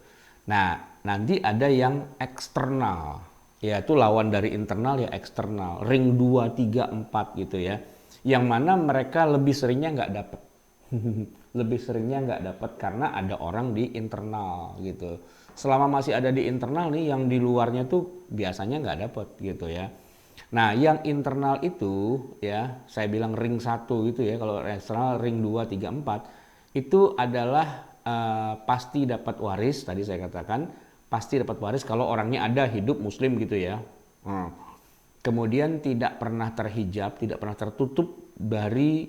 Nah nanti ada yang eksternal, yaitu lawan dari internal ya eksternal, ring 2, 3, 4 gitu ya, yang mana mereka lebih seringnya nggak dapat. Lebih seringnya nggak dapat karena ada orang di internal gitu. Selama masih ada di internal nih, yang di luarnya tuh biasanya nggak dapat gitu ya. Nah yang internal itu ya, saya bilang ring 1 gitu ya, kalau eksternal ring 2, 3, 4 itu adalah pasti dapat waris. Tadi saya katakan pasti dapat waris kalau orangnya ada, hidup, muslim gitu ya. Kemudian tidak pernah terhijab, tidak pernah tertutup dari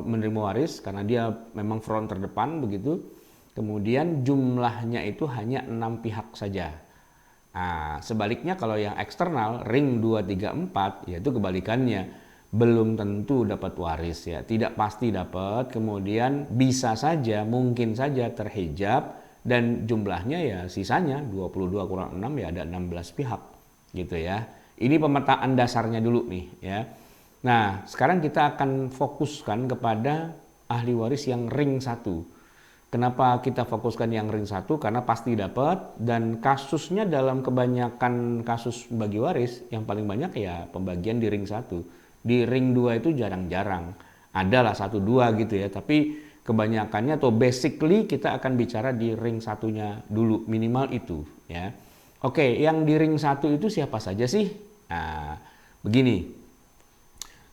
menerima waris karena dia memang front terdepan begitu. Kemudian jumlahnya itu hanya 6 pihak saja. Nah, sebaliknya kalau yang eksternal ring 2, 3, 4 yaitu kebalikannya, belum tentu dapat waris ya, tidak pasti dapat, kemudian bisa saja, mungkin saja terhijab, dan jumlahnya ya sisanya 22 kurang 6 ya ada 16 pihak gitu ya. Ini pemetaan dasarnya dulu nih ya. Nah sekarang kita akan fokuskan kepada ahli waris yang ring 1. Kenapa kita fokuskan yang ring 1? Karena pasti dapat, dan kasusnya dalam kebanyakan kasus bagi waris yang paling banyak ya pembagian di ring 1. Di ring 2 itu jarang-jarang. Adalah 1, 2 gitu ya, tapi kebanyakannya atau basically kita akan bicara di ring 1-nya dulu, minimal itu ya. Oke, yang di ring 1 itu siapa saja sih? Nah, begini.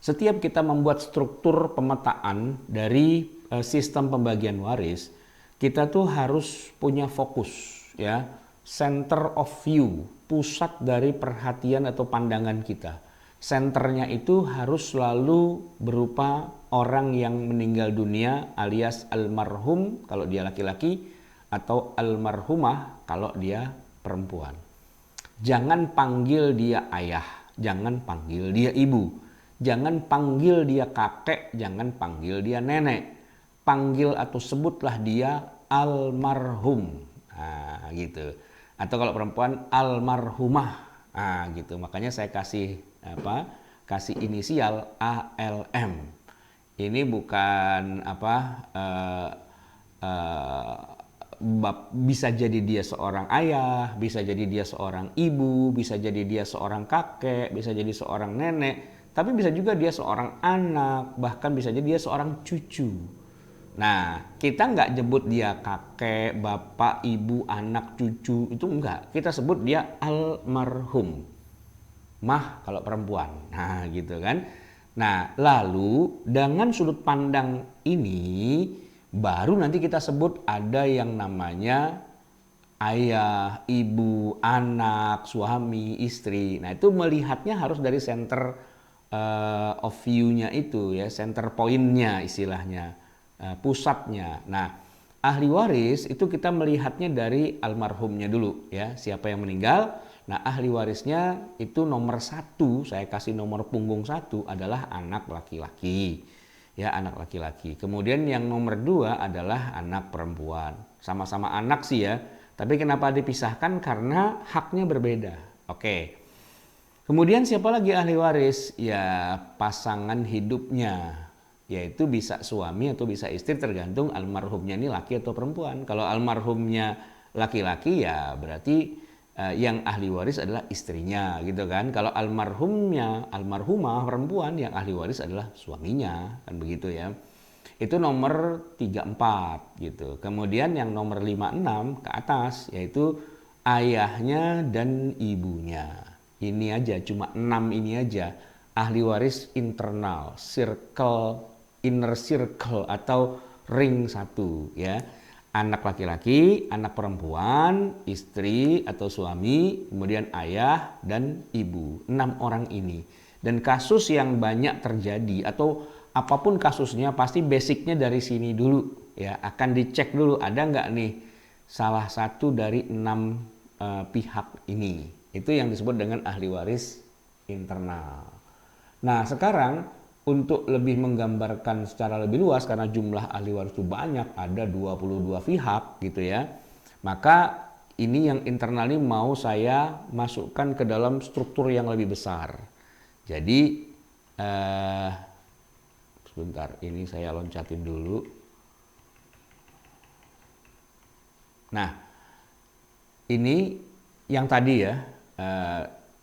Setiap kita membuat struktur pemetaan dari sistem pembagian waris, kita tuh harus punya fokus ya. center of view, pusat dari perhatian atau pandangan kita. Senternya itu harus selalu berupa orang yang meninggal dunia alias almarhum kalau dia laki-laki atau almarhumah kalau dia perempuan. Jangan panggil dia ayah, jangan panggil dia ibu, jangan panggil dia kakek, jangan panggil dia nenek. Panggil atau sebutlah dia almarhum. Nah, gitu. Atau kalau perempuan almarhumah. Nah, gitu. Makanya saya kasih kasih inisial ALM. Ini bukan bisa jadi dia seorang ayah, bisa jadi dia seorang ibu, bisa jadi dia seorang kakek, bisa jadi seorang nenek, tapi bisa juga dia seorang anak, bahkan bisa jadi dia seorang cucu. Nah, kita nggak nyebut dia kakek, bapak, ibu, anak, cucu, itu enggak. Kita sebut dia almarhum. Mah kalau perempuan. Nah, gitu kan. Nah, lalu dengan sudut pandang ini baru nanti kita sebut ada yang namanya ayah, ibu, anak, suami, istri. Nah, itu melihatnya harus dari center of view-nya itu ya, center point-nya istilahnya, pusatnya. Nah, ahli waris itu kita melihatnya dari almarhumnya dulu ya, siapa yang meninggal. Nah, ahli warisnya itu nomor 1, saya kasih nomor punggung 1 adalah anak laki-laki. Ya, anak laki-laki. Kemudian yang nomor 2 adalah anak perempuan. Sama-sama anak sih ya, tapi kenapa dipisahkan? Karena haknya berbeda. Oke. Kemudian siapa lagi ahli waris? Ya, pasangan hidupnya. Yaitu bisa suami atau bisa istri, tergantung almarhumnya ini laki atau perempuan. Kalau almarhumnya laki-laki ya berarti yang ahli waris adalah istrinya gitu kan. Kalau almarhumah perempuan, yang ahli waris adalah suaminya, kan begitu ya. Itu nomor 34 gitu. Kemudian yang nomor 56 ke atas yaitu ayahnya dan ibunya. Ini aja, cuma 6 ini aja. Ahli waris internal, inner circle atau ring 1 ya. Anak laki-laki, anak perempuan, istri atau suami, kemudian ayah dan ibu. 6 orang ini. Dan kasus yang banyak terjadi atau apapun kasusnya pasti basicnya dari sini dulu ya. Akan dicek dulu ada nggak nih salah satu dari 6 pihak ini. Itu yang disebut dengan ahli waris internal. Nah, sekarang untuk lebih menggambarkan secara lebih luas, karena jumlah ahli waris itu banyak, ada 22 pihak gitu ya. Maka ini yang internal ini mau saya masukkan ke dalam struktur yang lebih besar. Jadi sebentar, ini saya loncatin dulu. Nah, ini yang tadi ya,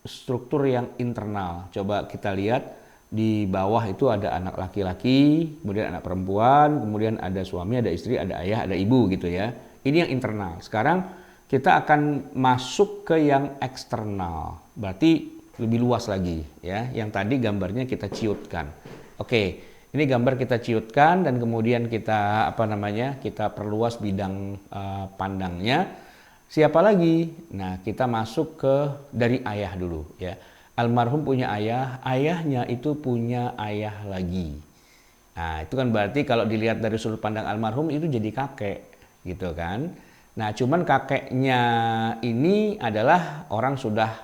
struktur yang internal. Coba kita lihat. Di bawah itu ada anak laki-laki, kemudian anak perempuan, kemudian ada suami, ada istri, ada ayah, ada ibu gitu ya. Ini yang internal. Sekarang kita akan masuk ke yang eksternal. Berarti lebih luas lagi ya. Yang tadi gambarnya kita ciutkan. Oke, ini gambar kita ciutkan dan kemudian kita kita perluas bidang pandangnya. Siapa lagi? Nah, kita masuk ke dari ayah dulu ya. Almarhum punya ayah, ayahnya itu punya ayah lagi. Nah, itu kan berarti kalau dilihat dari sudut pandang almarhum itu jadi kakek, gitu kan. Nah, cuman kakeknya ini adalah orang sudah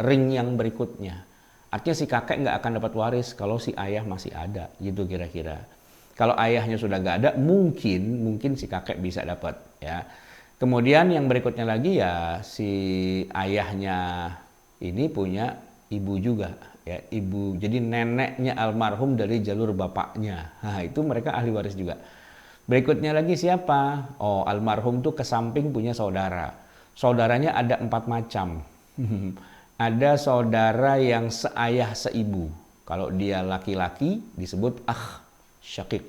ring yang berikutnya. Artinya si kakek nggak akan dapat waris kalau si ayah masih ada, gitu kira-kira. Kalau ayahnya sudah nggak ada, mungkin si kakek bisa dapat, ya. Kemudian yang berikutnya lagi ya si ayahnya ini punya ibu juga ya, ibu. Jadi neneknya almarhum dari jalur bapaknya. Nah, itu mereka ahli waris juga. Berikutnya lagi siapa? Oh, almarhum tuh ke samping punya saudara. Saudaranya ada 4 macam. Ada saudara yang seayah seibu. Kalau dia laki-laki disebut syakik.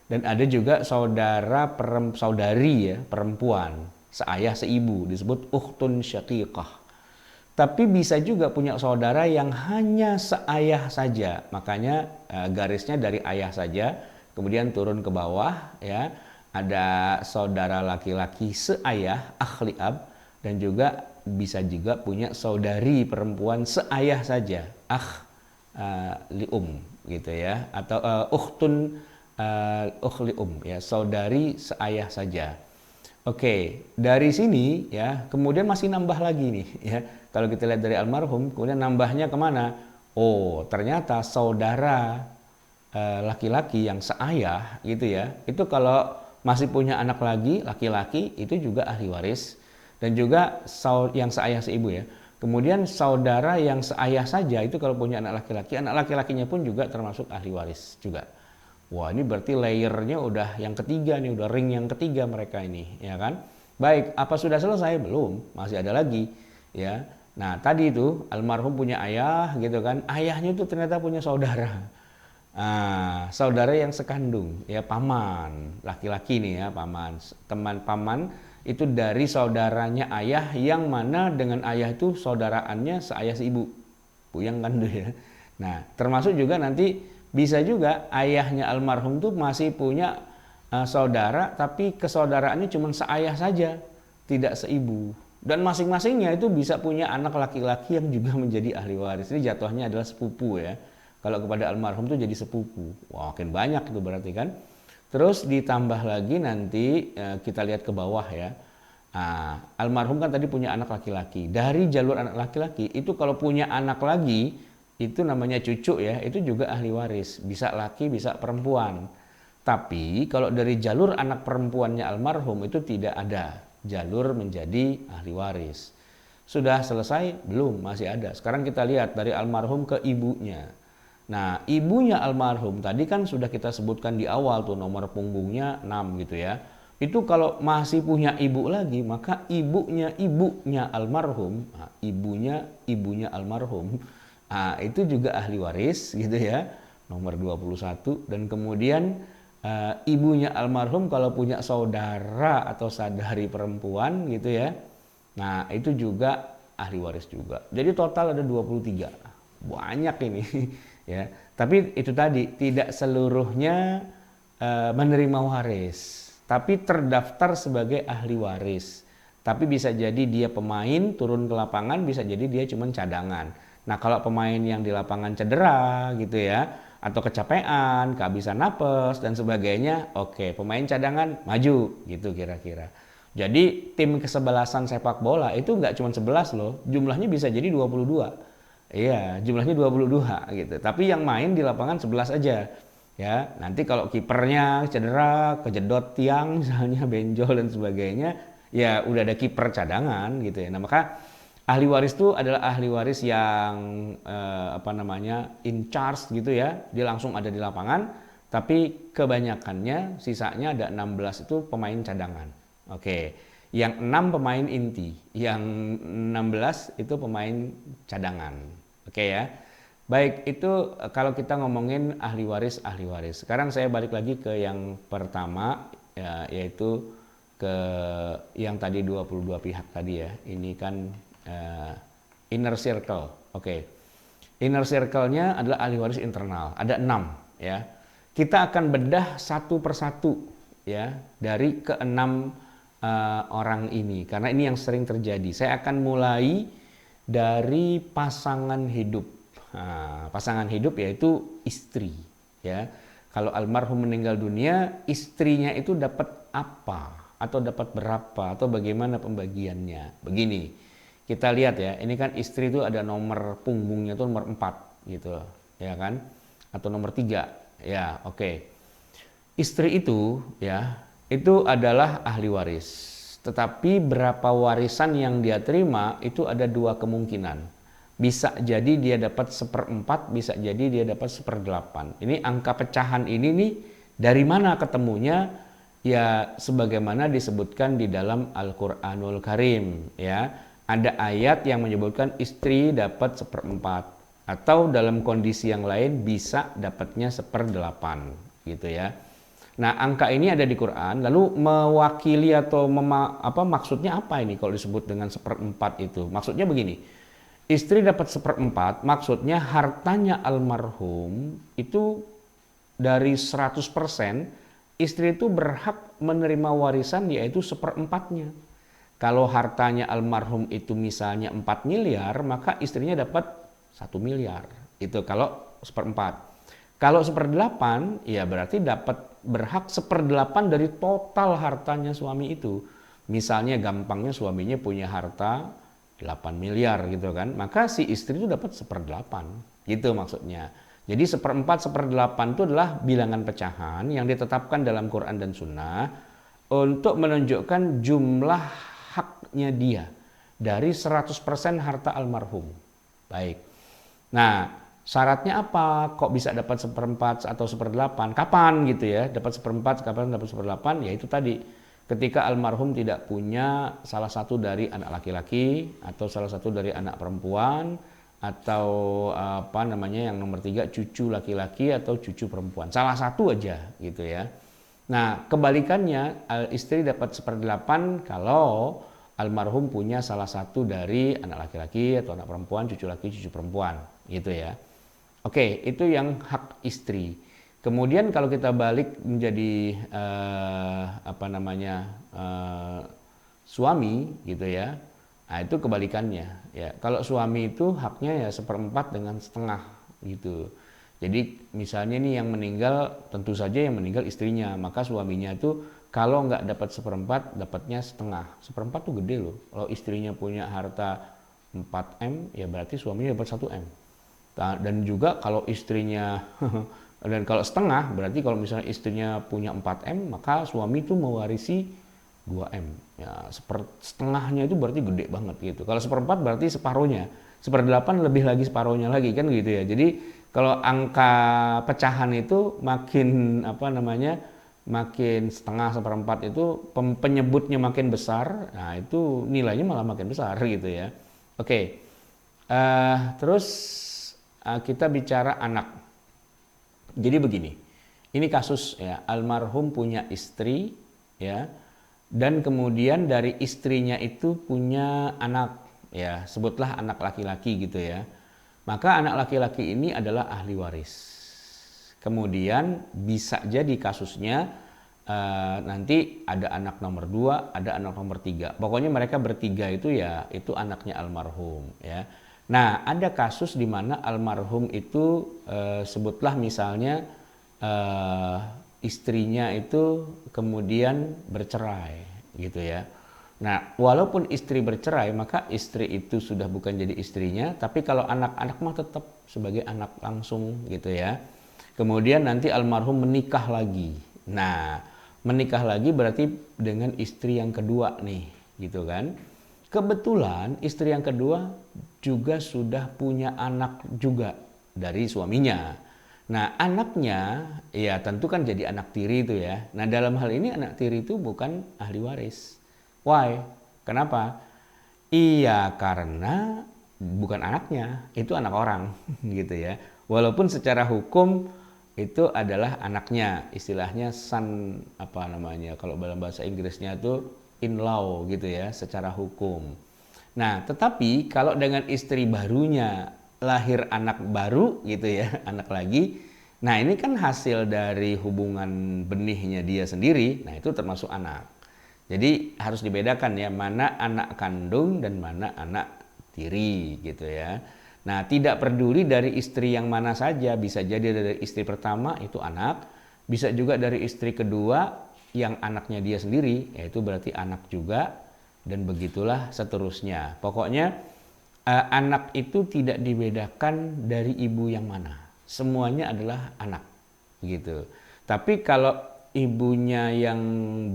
Dan ada juga saudari ya, perempuan, seayah seibu disebut ukhtun syaqiqah. Tapi bisa juga punya saudara yang hanya seayah saja. Makanya garisnya dari ayah saja, kemudian turun ke bawah ya. ada saudara laki-laki seayah akhli ab, dan juga bisa juga punya saudari perempuan seayah saja, lium gitu ya, atau ukhtun lium ya, saudari seayah saja. Oke, dari sini ya, kemudian masih nambah lagi nih ya. Kalau kita lihat dari almarhum, kemudian nambahnya kemana? Oh, ternyata saudara laki-laki yang seayah gitu ya, itu kalau masih punya anak lagi laki-laki itu juga ahli waris, dan juga yang seayah seibu ya. Kemudian saudara yang seayah saja itu kalau punya anak laki-lakinya pun juga termasuk ahli waris juga. Wah, ini berarti layernya udah yang ketiga nih, udah ring yang ketiga mereka ini, ya kan? Baik, apa sudah selesai? Belum, masih ada lagi, ya. Nah, tadi itu almarhum punya ayah gitu kan, ayahnya itu ternyata punya saudara. Saudara yang sekandung, ya paman, laki-laki nih ya, paman, teman paman itu dari saudaranya ayah, yang mana dengan ayah itu saudaraannya seayah seibu, puyeng kan tuh ya. Nah, termasuk juga nanti bisa juga ayahnya almarhum tuh masih punya saudara, tapi kesaudaraannya cuma seayah saja, tidak seibu. Dan masing-masingnya itu bisa punya anak laki-laki yang juga menjadi ahli waris. Ini jatuhnya adalah sepupu ya. Kalau kepada almarhum tuh jadi sepupu. Wah, makin banyak itu berarti kan. Terus ditambah lagi nanti kita lihat ke bawah ya. Almarhum kan tadi punya anak laki-laki. Dari jalur anak laki-laki itu kalau punya anak lagi, itu namanya cucu ya, itu juga ahli waris, bisa laki bisa perempuan. Tapi kalau dari jalur anak perempuannya almarhum itu tidak ada jalur menjadi ahli waris. Sudah selesai? Belum, masih ada. Sekarang kita lihat dari almarhum ke ibunya. Nah, ibunya almarhum tadi kan sudah kita sebutkan di awal tuh, nomor punggungnya 6 gitu ya. Itu kalau masih punya ibu lagi, maka ibunya almarhum, ibunya almarhum, itu juga ahli waris gitu ya, nomor 21. Dan kemudian ibunya almarhum kalau punya saudara atau saudari perempuan gitu ya, nah itu juga ahli waris juga. Jadi total ada 23. Banyak ini ya. Tapi itu tadi tidak seluruhnya menerima waris, tapi terdaftar sebagai ahli waris. Tapi bisa jadi dia pemain turun ke lapangan, bisa jadi dia cuma cadangan. Nah, kalau pemain yang di lapangan cedera gitu ya, atau kecapean, kehabisan napas dan sebagainya, oke, pemain cadangan maju gitu kira-kira. Jadi tim kesebelasan sepak bola itu nggak cuma 11 loh, jumlahnya bisa jadi 22. Iya, jumlahnya 22 gitu. Tapi yang main di lapangan 11 aja. Ya, nanti kalau kipernya cedera, kejedot tiang misalnya, benjol dan sebagainya, ya udah ada kiper cadangan gitu ya. Nah, maka ahli waris itu adalah ahli waris yang in charge gitu ya, dia langsung ada di lapangan, tapi kebanyakannya sisanya ada 16 itu pemain cadangan. Oke, yang 6 pemain inti, yang 16 itu pemain cadangan. Oke ya. Baik, itu kalau kita ngomongin ahli waris. Sekarang saya balik lagi ke yang pertama ya, yaitu ke yang tadi 22 pihak tadi ya. Ini kan inner circle. Oke. Inner circle-nya adalah ahli waris internal. Ada 6 ya. Kita akan bedah satu persatu ya dari ke-6 orang ini, karena ini yang sering terjadi. Saya akan mulai dari pasangan hidup. Pasangan hidup yaitu istri ya. Kalau almarhum meninggal dunia, istrinya itu dapat apa atau dapat berapa atau bagaimana pembagiannya. Begini. Kita lihat ya, ini kan istri itu ada nomor punggungnya itu nomor 4 gitu, ya kan? Atau nomor 3, ya oke. Istri itu ya, itu adalah ahli waris. Tetapi berapa warisan yang dia terima itu ada 2 kemungkinan. Bisa jadi dia dapat 1/4, bisa jadi dia dapat 1/8. Ini angka pecahan ini nih dari mana ketemunya? Ya sebagaimana disebutkan di dalam Al-Qur'anul Karim ya. Ada ayat yang menyebutkan istri dapat 1/4, atau dalam kondisi yang lain bisa dapatnya 1/8 gitu ya. Nah, angka ini ada di Quran, lalu mewakili atau maksudnya apa ini kalau disebut dengan 1/4 itu? Maksudnya begini, istri dapat 1/4, maksudnya hartanya almarhum itu dari 100% istri itu berhak menerima warisan yaitu seperempatnya. Kalau hartanya almarhum itu misalnya 4 miliar, maka istrinya dapat 1 miliar. Itu kalau seperempat. Kalau seperdelapan, ya berarti dapat berhak seperdelapan dari total hartanya suami itu. Misalnya gampangnya suaminya punya harta 8 miliar gitu kan, maka si istri itu dapat seperdelapan. Gitu maksudnya. Jadi seperempat, seperdelapan itu adalah bilangan pecahan yang ditetapkan dalam Quran dan Sunnah untuk menunjukkan jumlah haknya dia dari 100% harta almarhum. Baik. Nah, syaratnya apa? Kok bisa dapat seperempat atau seperdelapan? Kapan gitu ya? Dapat seperempat, kapan dapat seperdelapan? Ya itu tadi, ketika almarhum tidak punya salah satu dari anak laki-laki atau salah satu dari anak perempuan, atau apa namanya yang nomor 3 cucu laki-laki atau cucu perempuan. Salah satu aja gitu ya. Nah, kebalikannya istri dapat seperdelapan kalau almarhum punya salah satu dari anak laki-laki atau anak perempuan, cucu laki, cucu perempuan gitu ya. Oke, itu yang hak istri. Kemudian kalau kita balik menjadi suami gitu ya. Nah, itu kebalikannya ya. Kalau suami itu haknya ya seperempat dengan setengah gitu. Jadi misalnya nih yang meninggal, tentu saja yang meninggal istrinya, maka suaminya itu kalau nggak dapat seperempat, dapatnya setengah. Seperempat tuh gede loh. Kalau istrinya punya harta 4M, ya berarti suaminya dapat 1M. Dan juga kalau istrinya dan kalau setengah, berarti kalau misalnya istrinya punya 4M, maka suami itu mewarisi 2M. Ya, setengahnya itu berarti gede banget gitu. Kalau seperempat berarti separuhnya. Seperdelapan lebih lagi separuhnya lagi kan gitu ya. Jadi kalau angka pecahan itu makin makin setengah seperempat itu penyebutnya makin besar, nah itu nilainya malah makin besar gitu ya. Oke, terus kita bicara anak. Jadi begini, ini kasus ya, almarhum punya istri ya, dan kemudian dari istrinya itu punya anak ya, sebutlah anak laki-laki gitu ya. Maka anak laki-laki ini adalah ahli waris. Kemudian bisa jadi kasusnya nanti ada anak nomor 2, ada anak nomor 3. Pokoknya mereka bertiga itu ya, itu anaknya almarhum ya. Nah, ada kasus di mana almarhum itu sebutlah misalnya istrinya itu kemudian bercerai gitu ya. Nah, walaupun istri bercerai, maka istri itu sudah bukan jadi istrinya, tapi kalau anak-anak mah tetap sebagai anak langsung gitu ya. Kemudian nanti almarhum menikah lagi. Nah, menikah lagi berarti dengan istri yang kedua nih, gitu kan. Kebetulan istri yang kedua juga sudah punya anak juga dari suaminya. Nah, anaknya ya tentu kan jadi anak tiri itu ya. Nah, dalam hal ini anak tiri itu bukan ahli waris. Why? Kenapa? Iya, karena bukan anaknya, itu anak orang gitu ya. Walaupun secara hukum itu adalah anaknya, istilahnya son kalau dalam bahasa Inggrisnya itu in-law gitu ya, secara hukum. Nah, tetapi kalau dengan istri barunya lahir anak baru gitu ya, anak lagi. Nah, ini kan hasil dari hubungan benihnya dia sendiri. Nah, itu termasuk anak. Jadi harus dibedakan ya, mana anak kandung dan mana anak tiri gitu ya. Nah, tidak peduli dari istri yang mana saja, bisa jadi dari istri pertama itu anak, bisa juga dari istri kedua yang anaknya dia sendiri, yaitu berarti anak juga, dan begitulah seterusnya. Pokoknya anak itu tidak dibedakan dari ibu yang mana, semuanya adalah anak gitu. Tapi kalau ibunya yang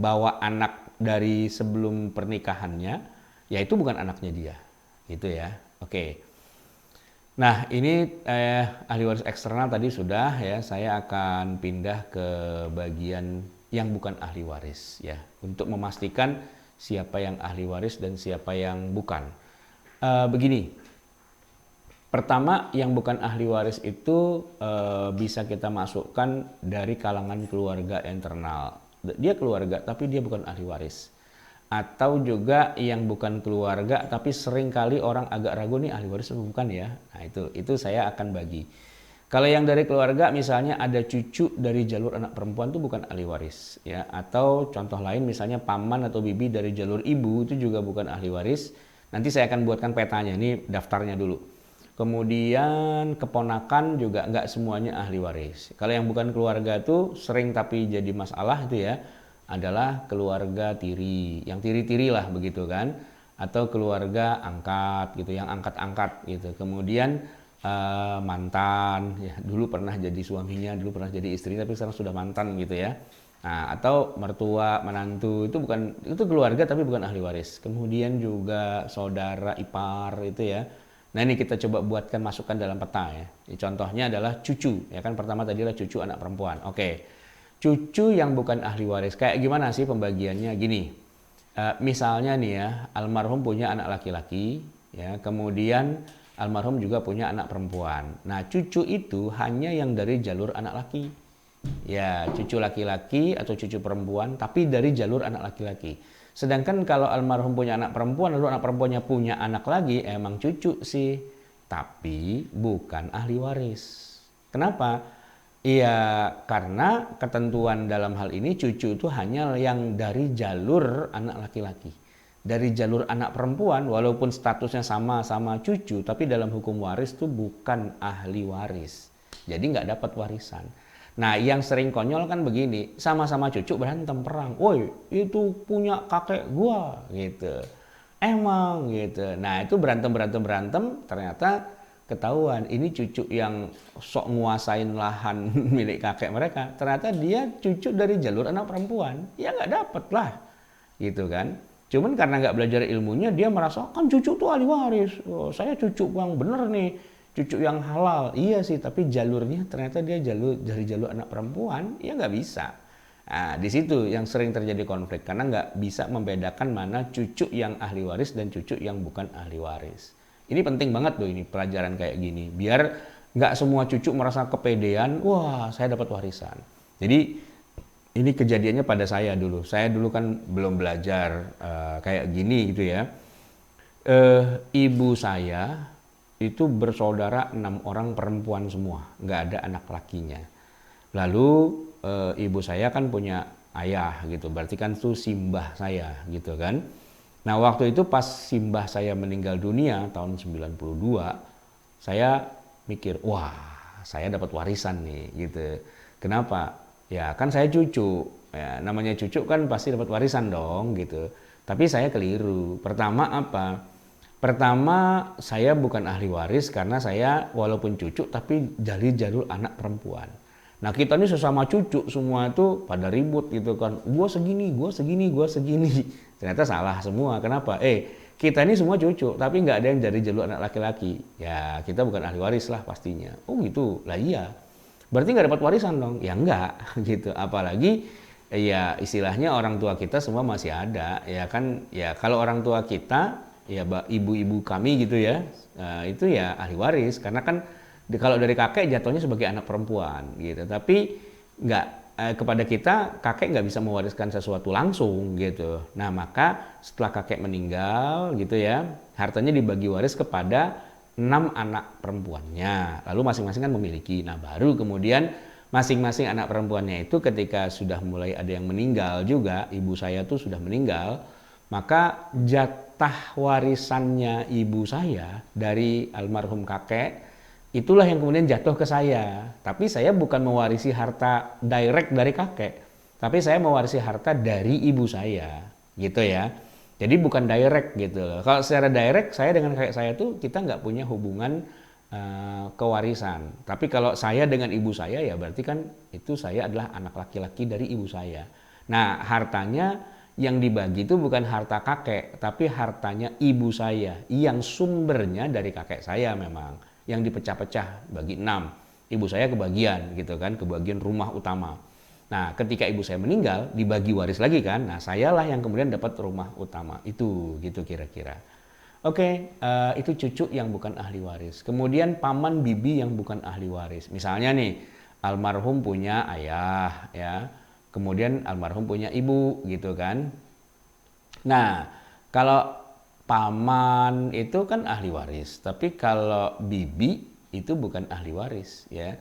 bawa anak dari sebelum pernikahannya, ya itu bukan anaknya dia gitu ya. Oke. Nah, ini ahli waris eksternal tadi sudah ya. Saya akan pindah ke bagian yang bukan ahli waris ya, untuk memastikan siapa yang ahli waris dan siapa yang bukan. Begini, pertama yang bukan ahli waris itu bisa kita masukkan dari kalangan keluarga internal. Dia keluarga tapi dia bukan ahli waris. Atau juga yang bukan keluarga tapi sering kali orang agak ragu nih ahli waris atau bukan ya. Nah, itu saya akan bagi. Kalau yang dari keluarga misalnya ada cucu dari jalur anak perempuan itu bukan ahli waris ya, atau contoh lain misalnya paman atau bibi dari jalur ibu itu juga bukan ahli waris. Nanti saya akan buatkan petanya, ini daftarnya dulu. Kemudian keponakan juga nggak semuanya ahli waris. Kalau yang bukan keluarga tuh sering tapi jadi masalah itu ya adalah keluarga tiri, yang tiri-tiri lah begitu kan, atau keluarga angkat gitu, yang angkat-angkat gitu. Kemudian mantan ya, dulu pernah jadi suaminya, dulu pernah jadi istrinya tapi sekarang sudah mantan gitu ya. Nah, atau mertua, menantu itu bukan, itu keluarga tapi bukan ahli waris. Kemudian juga saudara ipar itu ya. Nah, ini kita coba buatkan masukkan dalam peta ya. Contohnya adalah cucu ya kan, pertama tadi adalah cucu anak perempuan. Oke. Cucu yang bukan ahli waris kayak gimana sih pembagiannya? Gini. Misalnya nih ya, almarhum punya anak laki-laki ya, kemudian almarhum juga punya anak perempuan. Nah, cucu itu hanya yang dari jalur anak laki. Ya, cucu laki-laki atau cucu perempuan, tapi dari jalur anak laki-laki. Sedangkan kalau almarhum punya anak perempuan, lalu anak perempuannya punya anak lagi, emang cucu sih. Tapi bukan ahli waris. Kenapa? Iya, karena ketentuan dalam hal ini cucu itu hanya yang dari jalur anak laki-laki. Dari jalur anak perempuan, walaupun statusnya sama-sama cucu, tapi dalam hukum waris itu bukan ahli waris. Jadi nggak dapat warisan. Nah, yang sering konyol kan begini, sama-sama cucu berantem perang. Woi, itu punya kakek gua, gitu. Emang, gitu. Nah, itu berantem, ternyata ketahuan ini cucu yang sok nguasain lahan milik kakek mereka. Ternyata dia cucu dari jalur anak perempuan. Ya nggak dapet lah, gitu kan. Cuman karena nggak belajar ilmunya, dia merasa kan cucu tuh ahli waris. Oh, saya cucu yang bener nih, cucu yang halal. Iya sih, tapi jalurnya ternyata dia dari jalur anak perempuan, ya nggak bisa. Nah, di situ yang sering terjadi konflik karena nggak bisa membedakan mana cucu yang ahli waris dan cucu yang bukan ahli waris. Ini penting banget loh ini pelajaran kayak gini, biar nggak semua cucu merasa kepedean, wah saya dapat warisan. Jadi ini kejadiannya pada saya dulu. Saya dulu kan belum belajar kayak gini gitu ya. Ibu saya itu bersaudara 6 orang perempuan semua, nggak ada anak lakinya. Lalu ibu saya kan punya ayah gitu, berarti kan itu simbah saya gitu kan. Nah, waktu itu pas simbah saya meninggal dunia tahun 92, saya mikir, wah saya dapat warisan nih gitu. Kenapa? Ya kan saya cucu, ya, namanya cucu kan pasti dapat warisan dong gitu. Tapi saya keliru. Pertama apa? Pertama saya bukan ahli waris karena saya walaupun cucu tapi dari jalur anak perempuan. Nah kita ini sesama cucu semua itu pada ribut gitu kan. Gua segini, gua segini, gua segini. Ternyata salah semua. Kenapa? Kita ini semua cucu tapi nggak ada yang dari jalur anak laki-laki. Ya kita bukan ahli waris lah pastinya. Oh gitu, lah iya. Berarti nggak dapat warisan dong? Ya enggak gitu. Apalagi ya istilahnya orang tua kita semua masih ada ya kan. Ya kalau orang tua kita ya ibu-ibu kami gitu ya, itu ya ahli waris karena kan kalau dari kakek jatuhnya sebagai anak perempuan gitu. Tapi nggak kepada kita kakek nggak bisa mewariskan sesuatu langsung gitu. Nah maka setelah kakek meninggal gitu ya, hartanya dibagi waris kepada 6 anak perempuannya, lalu masing-masing kan memiliki. Nah baru kemudian masing-masing anak perempuannya itu ketika sudah mulai ada yang meninggal juga, ibu saya tuh sudah meninggal, maka jatah warisannya ibu saya dari almarhum kakek itulah yang kemudian jatuh ke saya. Tapi saya bukan mewarisi harta direct dari kakek, tapi saya mewarisi harta dari ibu saya gitu ya. Jadi bukan direct gitu loh. Kalau secara direct saya dengan kakek saya tuh kita nggak punya hubungan kewarisan. Tapi kalau saya dengan ibu saya ya berarti kan itu saya adalah anak laki-laki dari ibu saya. Nah hartanya yang dibagi itu bukan harta kakek, tapi hartanya ibu saya yang sumbernya dari kakek saya memang. Yang dipecah-pecah bagi 6. Ibu saya kebagian gitu kan, kebagian rumah utama. Nah, ketika ibu saya meninggal, dibagi waris lagi kan. Nah, sayalah yang kemudian dapat rumah utama. Itu gitu kira-kira. Oke, itu cucu yang bukan ahli waris. Kemudian paman bibi yang bukan ahli waris. Misalnya nih, almarhum punya ayah ya. Kemudian almarhum punya ibu gitu kan. Nah, kalau paman itu kan ahli waris. Tapi kalau bibi itu bukan ahli waris ya.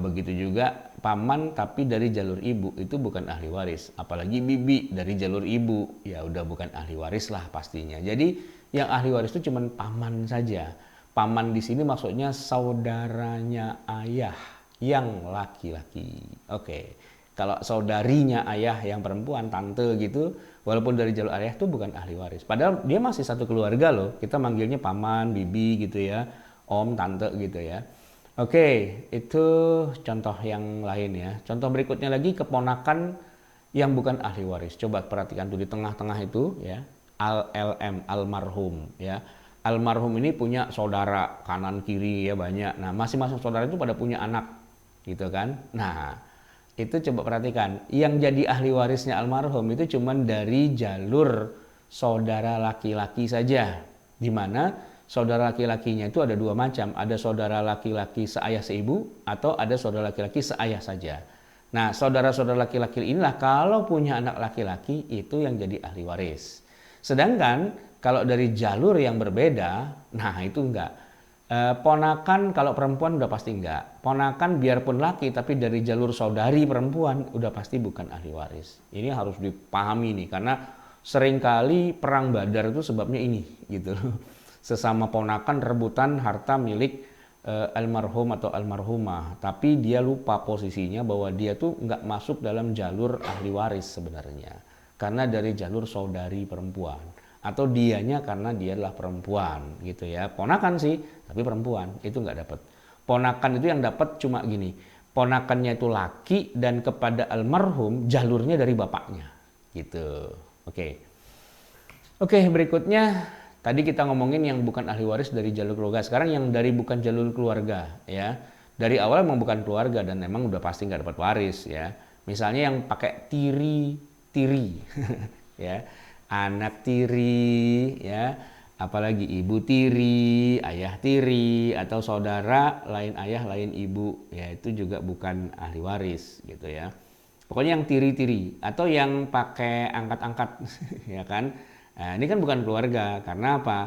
Begitu juga paman tapi dari jalur ibu itu bukan ahli waris, apalagi bibi dari jalur ibu ya udah bukan ahli waris lah pastinya. Jadi yang ahli waris itu cuma paman saja. Paman di sini maksudnya saudaranya ayah yang laki-laki. Oke. Kalau saudarinya ayah yang perempuan, tante gitu, walaupun dari jalur ayah itu bukan ahli waris. Padahal dia masih satu keluarga loh. Kita manggilnya paman, bibi gitu ya, om, tante gitu ya. Oke, itu contoh yang lain ya. Contoh berikutnya lagi keponakan yang bukan ahli waris. Coba perhatikan tuh di tengah-tengah itu ya. ALM, almarhum ya. Almarhum ini punya saudara kanan kiri ya banyak. Nah, masing-masing saudara itu pada punya anak gitu kan. Nah, itu coba perhatikan, yang jadi ahli warisnya almarhum itu cuman dari jalur saudara laki-laki saja, di mana saudara laki-lakinya itu ada dua macam, ada saudara laki-laki seayah seibu atau ada saudara laki-laki seayah saja. Nah, saudara-saudara laki-laki inilah kalau punya anak laki-laki itu yang jadi ahli waris. Sedangkan kalau dari jalur yang berbeda, nah itu enggak. Ponakan kalau perempuan udah pasti enggak. Ponakan biarpun laki tapi dari jalur saudari perempuan udah pasti bukan ahli waris. Ini harus dipahami nih karena seringkali perang Badar itu sebabnya ini gitu. Sesama ponakan rebutan harta milik almarhum atau almarhumah, tapi dia lupa posisinya bahwa dia tuh enggak masuk dalam jalur ahli waris sebenarnya. Karena dari jalur saudari perempuan. Atau dianya karena dia adalah perempuan gitu ya. Ponakan sih tapi perempuan itu nggak dapat. Ponakan itu yang dapat cuma gini, ponakannya itu laki dan kepada almarhum jalurnya dari bapaknya gitu. Oke, berikutnya tadi kita ngomongin yang bukan ahli waris dari jalur keluarga. Sekarang yang dari bukan jalur keluarga ya. Dari awal memang bukan keluarga dan memang udah pasti nggak dapat waris ya. Misalnya yang pakai tiri ya, anak tiri ya, apalagi ibu tiri, ayah tiri, atau saudara lain ayah lain ibu ya, itu juga bukan ahli waris gitu ya. Pokoknya yang tiri-tiri atau yang pakai angkat-angkat ya kan. Nah, ini kan bukan keluarga karena apa?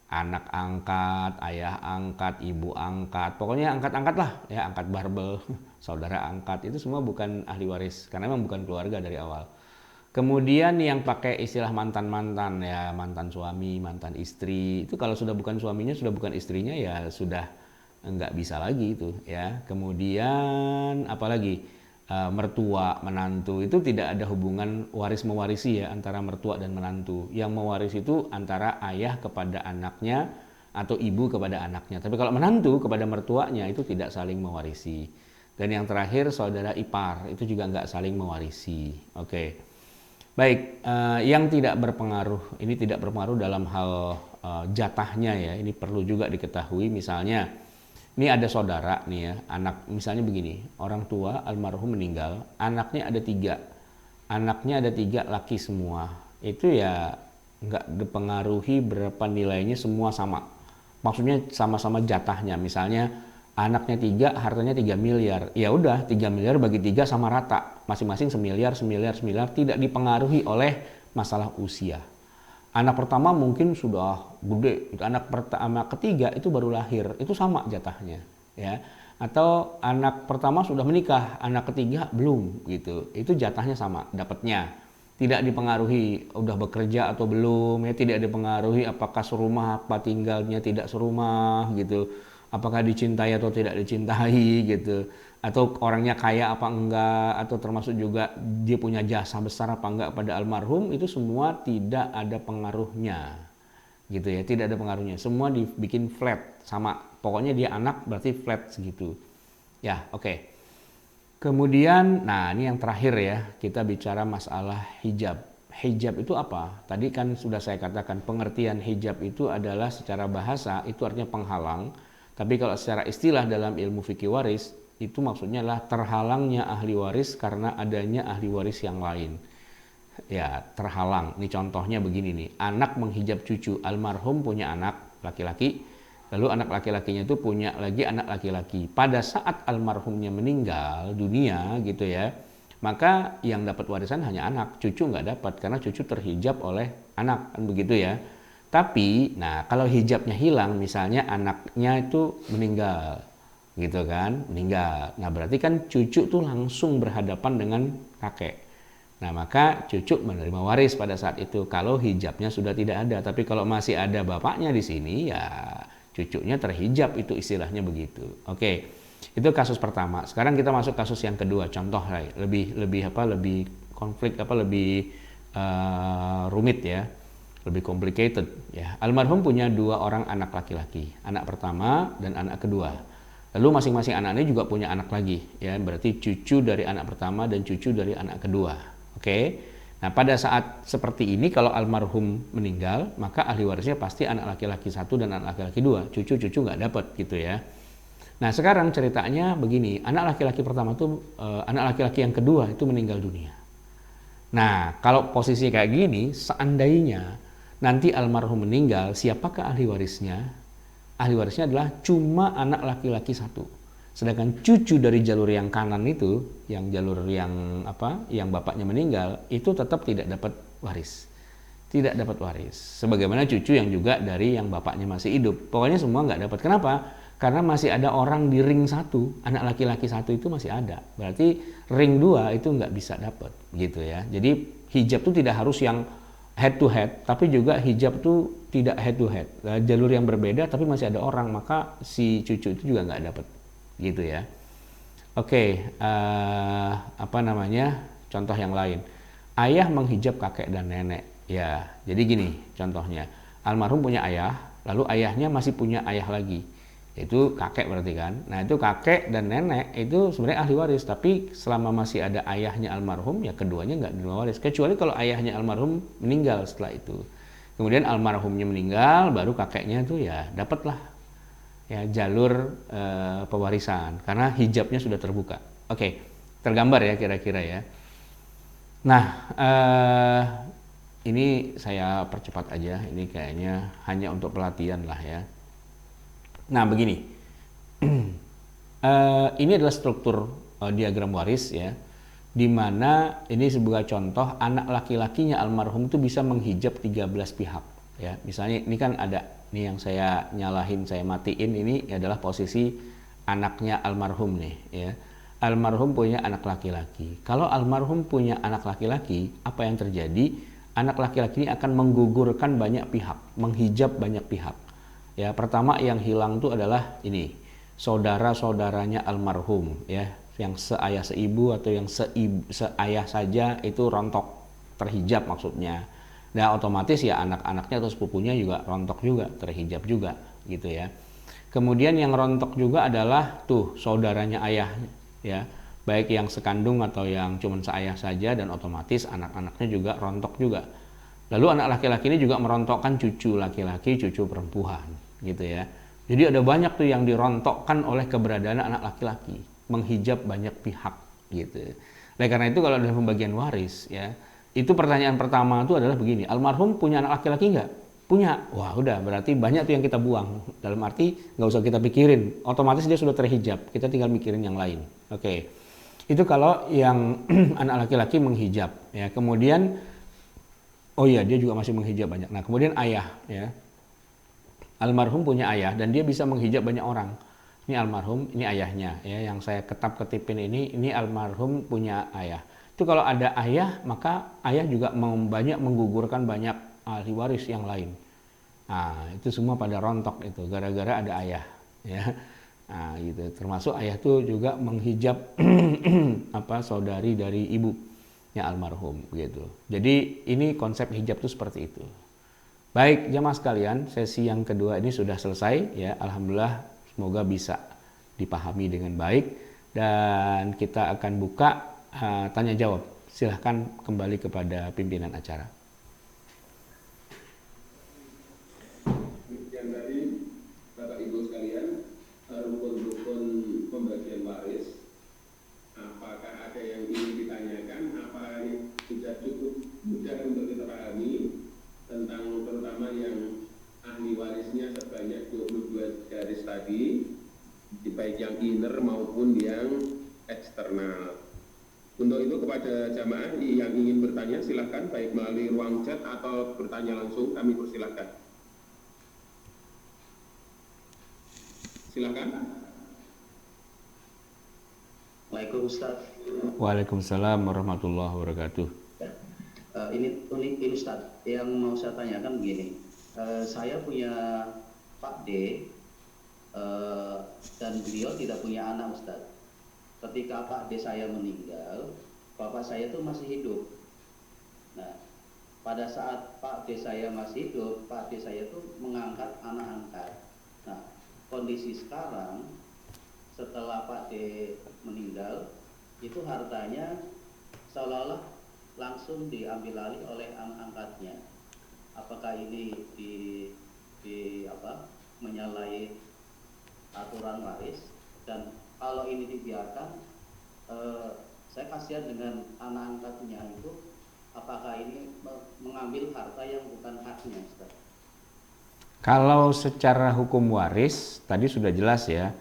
Anak angkat, ayah angkat, ibu angkat, pokoknya angkat-angkat lah ya, angkat barbel, saudara angkat, itu semua bukan ahli waris karena memang bukan keluarga dari awal. Kemudian yang pakai istilah mantan-mantan ya, mantan suami, mantan istri, itu kalau sudah bukan suaminya, sudah bukan istrinya ya sudah nggak bisa lagi itu ya. Kemudian apalagi mertua, menantu, itu tidak ada hubungan waris mewarisi ya antara mertua dan menantu. Yang mewaris itu antara ayah kepada anaknya atau ibu kepada anaknya. Tapi kalau menantu kepada mertuanya itu tidak saling mewarisi. Dan yang terakhir saudara ipar itu juga nggak saling mewarisi. Oke. Baik, yang tidak berpengaruh, ini tidak berpengaruh dalam hal jatahnya ya, ini perlu juga diketahui. Misalnya, ini ada saudara nih ya, anak misalnya begini, orang tua almarhum meninggal, anaknya ada tiga laki semua, itu ya nggak dipengaruhi berapa nilainya, semua sama. Maksudnya sama-sama jatahnya, misalnya anaknya 3, hartanya 3 miliar. Ya udah, 3 miliar bagi 3 sama rata. Masing-masing semiliar, tidak dipengaruhi oleh masalah usia. Anak pertama mungkin sudah gede, anak ketiga itu baru lahir, itu sama jatahnya, ya. Atau anak pertama sudah menikah, anak ketiga belum gitu. Itu jatahnya sama, dapatnya. Tidak dipengaruhi udah bekerja atau belum, ya, tidak dipengaruhi apakah serumah apa tinggalnya tidak serumah gitu. Apakah dicintai atau tidak dicintai gitu, atau orangnya kaya apa enggak, atau termasuk juga dia punya jasa besar apa enggak pada almarhum, itu semua tidak ada pengaruhnya gitu ya, tidak ada pengaruhnya, semua dibikin flat sama, pokoknya dia anak berarti flat segitu ya. Oke. Kemudian nah ini yang terakhir ya, kita bicara masalah hijab. Hijab itu apa? Tadi kan sudah saya katakan, pengertian hijab itu adalah secara bahasa itu artinya penghalang. Tapi kalau secara istilah dalam ilmu fikih waris, itu maksudnya adalah terhalangnya ahli waris karena adanya ahli waris yang lain. Ya, terhalang. Ini contohnya begini nih. Anak menghijab cucu. Almarhum punya anak laki-laki, lalu anak laki-lakinya itu punya lagi anak laki-laki. Pada saat almarhumnya meninggal dunia gitu ya, maka yang dapat warisan hanya anak, cucu nggak dapat karena cucu terhijab oleh anak, kan begitu ya. Tapi, nah kalau hijabnya hilang, misalnya anaknya itu meninggal, gitu kan, meninggal. Nah berarti kan cucu tuh langsung berhadapan dengan kakek. Nah maka cucu menerima waris pada saat itu kalau hijabnya sudah tidak ada. Tapi kalau masih ada bapaknya di sini, ya cucunya terhijab, itu istilahnya begitu. Oke, itu kasus pertama. Sekarang kita masuk kasus yang kedua. Contoh lebih konflik lebih rumit ya, lebih complicated ya. Almarhum punya 2 orang anak laki-laki, anak pertama dan anak kedua. Lalu masing-masing anak ini juga punya anak lagi ya, berarti cucu dari anak pertama dan cucu dari anak kedua. Oke. Nah, pada saat seperti ini kalau almarhum meninggal, maka ahli warisnya pasti anak laki-laki 1 dan anak laki-laki 2. Cucu-cucu nggak dapat gitu ya. Nah, sekarang ceritanya begini, anak laki-laki pertama tuh anak laki-laki yang kedua itu meninggal dunia. Nah, kalau posisi kayak gini, seandainya nanti almarhum meninggal, siapakah ahli warisnya? Ahli warisnya adalah cuma anak laki-laki 1. Sedangkan cucu dari jalur yang kanan itu, yang jalur yang yang bapaknya meninggal, itu tetap tidak dapat waris. Tidak dapat waris. Sebagaimana cucu yang juga dari yang bapaknya masih hidup. Pokoknya semua nggak dapat. Kenapa? Karena masih ada orang di ring 1, anak laki-laki 1 itu masih ada. Berarti ring 2 itu nggak bisa dapat, gitu ya. Jadi hijab itu tidak harus yang head to head, tapi juga hijab itu tidak head to head. Jalur yang berbeda tapi masih ada orang, maka si cucu itu juga nggak dapat, gitu ya. Oke, contoh yang lain. Ayah menghijab kakek dan nenek. Ya, jadi gini contohnya. Almarhum punya ayah, lalu ayahnya masih punya ayah lagi. Itu kakek berarti kan. Nah, itu kakek dan nenek itu sebenarnya ahli waris, tapi selama masih ada ayahnya almarhum, ya keduanya nggak menerima waris. Kecuali kalau ayahnya almarhum meninggal setelah itu. Kemudian almarhumnya meninggal, baru kakeknya tuh ya dapatlah ya jalur pewarisan karena hijabnya sudah terbuka. Oke, tergambar ya kira-kira ya. Nah, ini saya percepat aja. Ini kayaknya hanya untuk pelatihan lah ya. Nah, begini. Ini adalah struktur diagram waris ya. Di mana ini sebagai contoh anak laki-lakinya almarhum itu bisa menghijab 13 pihak ya. Misalnya ini kan ada nih yang saya nyalahin, saya matiin, ini adalah posisi anaknya almarhum nih ya. Almarhum punya anak laki-laki. Kalau almarhum punya anak laki-laki, apa yang terjadi? Anak laki-laki ini akan menggugurkan banyak pihak, menghijab banyak pihak. Ya, pertama yang hilang itu adalah ini, saudara-saudaranya almarhum ya, yang seayah seibu atau yang seayah saja itu rontok, terhijab maksudnya. Nah, otomatis ya anak-anaknya atau sepupunya juga rontok juga, terhijab juga gitu ya. Kemudian yang rontok juga adalah tuh saudaranya ayah ya, baik yang sekandung atau yang cuma seayah saja, dan otomatis anak-anaknya juga rontok juga. Lalu anak laki-laki ini juga merontokkan cucu laki-laki, cucu perempuan gitu ya. Jadi ada banyak tuh yang dirontokkan oleh keberadaan anak laki-laki, menghijab banyak pihak gitu. Oleh karena itu kalau dalam pembagian waris ya, itu pertanyaan pertama itu adalah begini, almarhum punya anak laki-laki nggak? Punya. Wah udah, berarti banyak tuh yang kita buang. Dalam arti nggak usah kita pikirin, otomatis dia sudah terhijab, kita tinggal mikirin yang lain. Oke. Itu kalau yang anak laki-laki menghijab ya. Kemudian oh iya, dia juga masih menghijab banyak. Nah, kemudian ayah ya. Almarhum punya ayah dan dia bisa menghijab banyak orang. Ini almarhum, ini ayahnya ya, yang saya ketip-ketipin ini almarhum punya ayah. Itu kalau ada ayah, maka ayah juga banyak menggugurkan banyak ahli waris yang lain. Nah, itu semua pada rontok itu gara-gara ada ayah ya. Nah, gitu. Termasuk ayah itu juga menghijab saudari dari ibunya almarhum gitu. Jadi ini konsep hijab itu seperti itu. Baik jamaah sekalian, sesi yang kedua ini sudah selesai ya. Alhamdulillah, semoga bisa dipahami dengan baik dan kita akan buka tanya jawab. Silahkan kembali kepada pimpinan acara. Yang tadi Bapak Ibu sekalian, rukun-rukun pembagian waris, apakah ada yang ingin ditanyakan? Apa sudah cukup mudah untuk kita pahami tentang terutama yang ahli warisnya sebanyak 22 garis tadi, baik yang inner maupun yang eksternal. Untuk itu kepada jamaah yang ingin bertanya silahkan baik melalui ruang chat atau bertanya langsung, kami persilahkan. Silakan. Assalamualaikum Ustaz. Waalaikumsalam warahmatullahi wabarakatuh. Ini Ustaz, yang mau saya tanyakan begini. Saya punya Pak D, dan beliau tidak punya anak Ustaz. Ketika Pak D saya meninggal, Bapak saya itu masih hidup. Nah, pada saat Pak D saya masih hidup, Pak D saya itu mengangkat anak angkat. Nah, kondisi sekarang setelah Pak D meninggal, itu hartanya seolah-olah langsung diambil alih oleh anak angkatnya. Apakah ini menyalahi aturan waris? Dan kalau ini dibiarkan, saya kasihan dengan anak angkatnya itu. Apakah ini mengambil harta yang bukan haknya, Ustaz? Kalau secara hukum waris, tadi sudah jelas ya,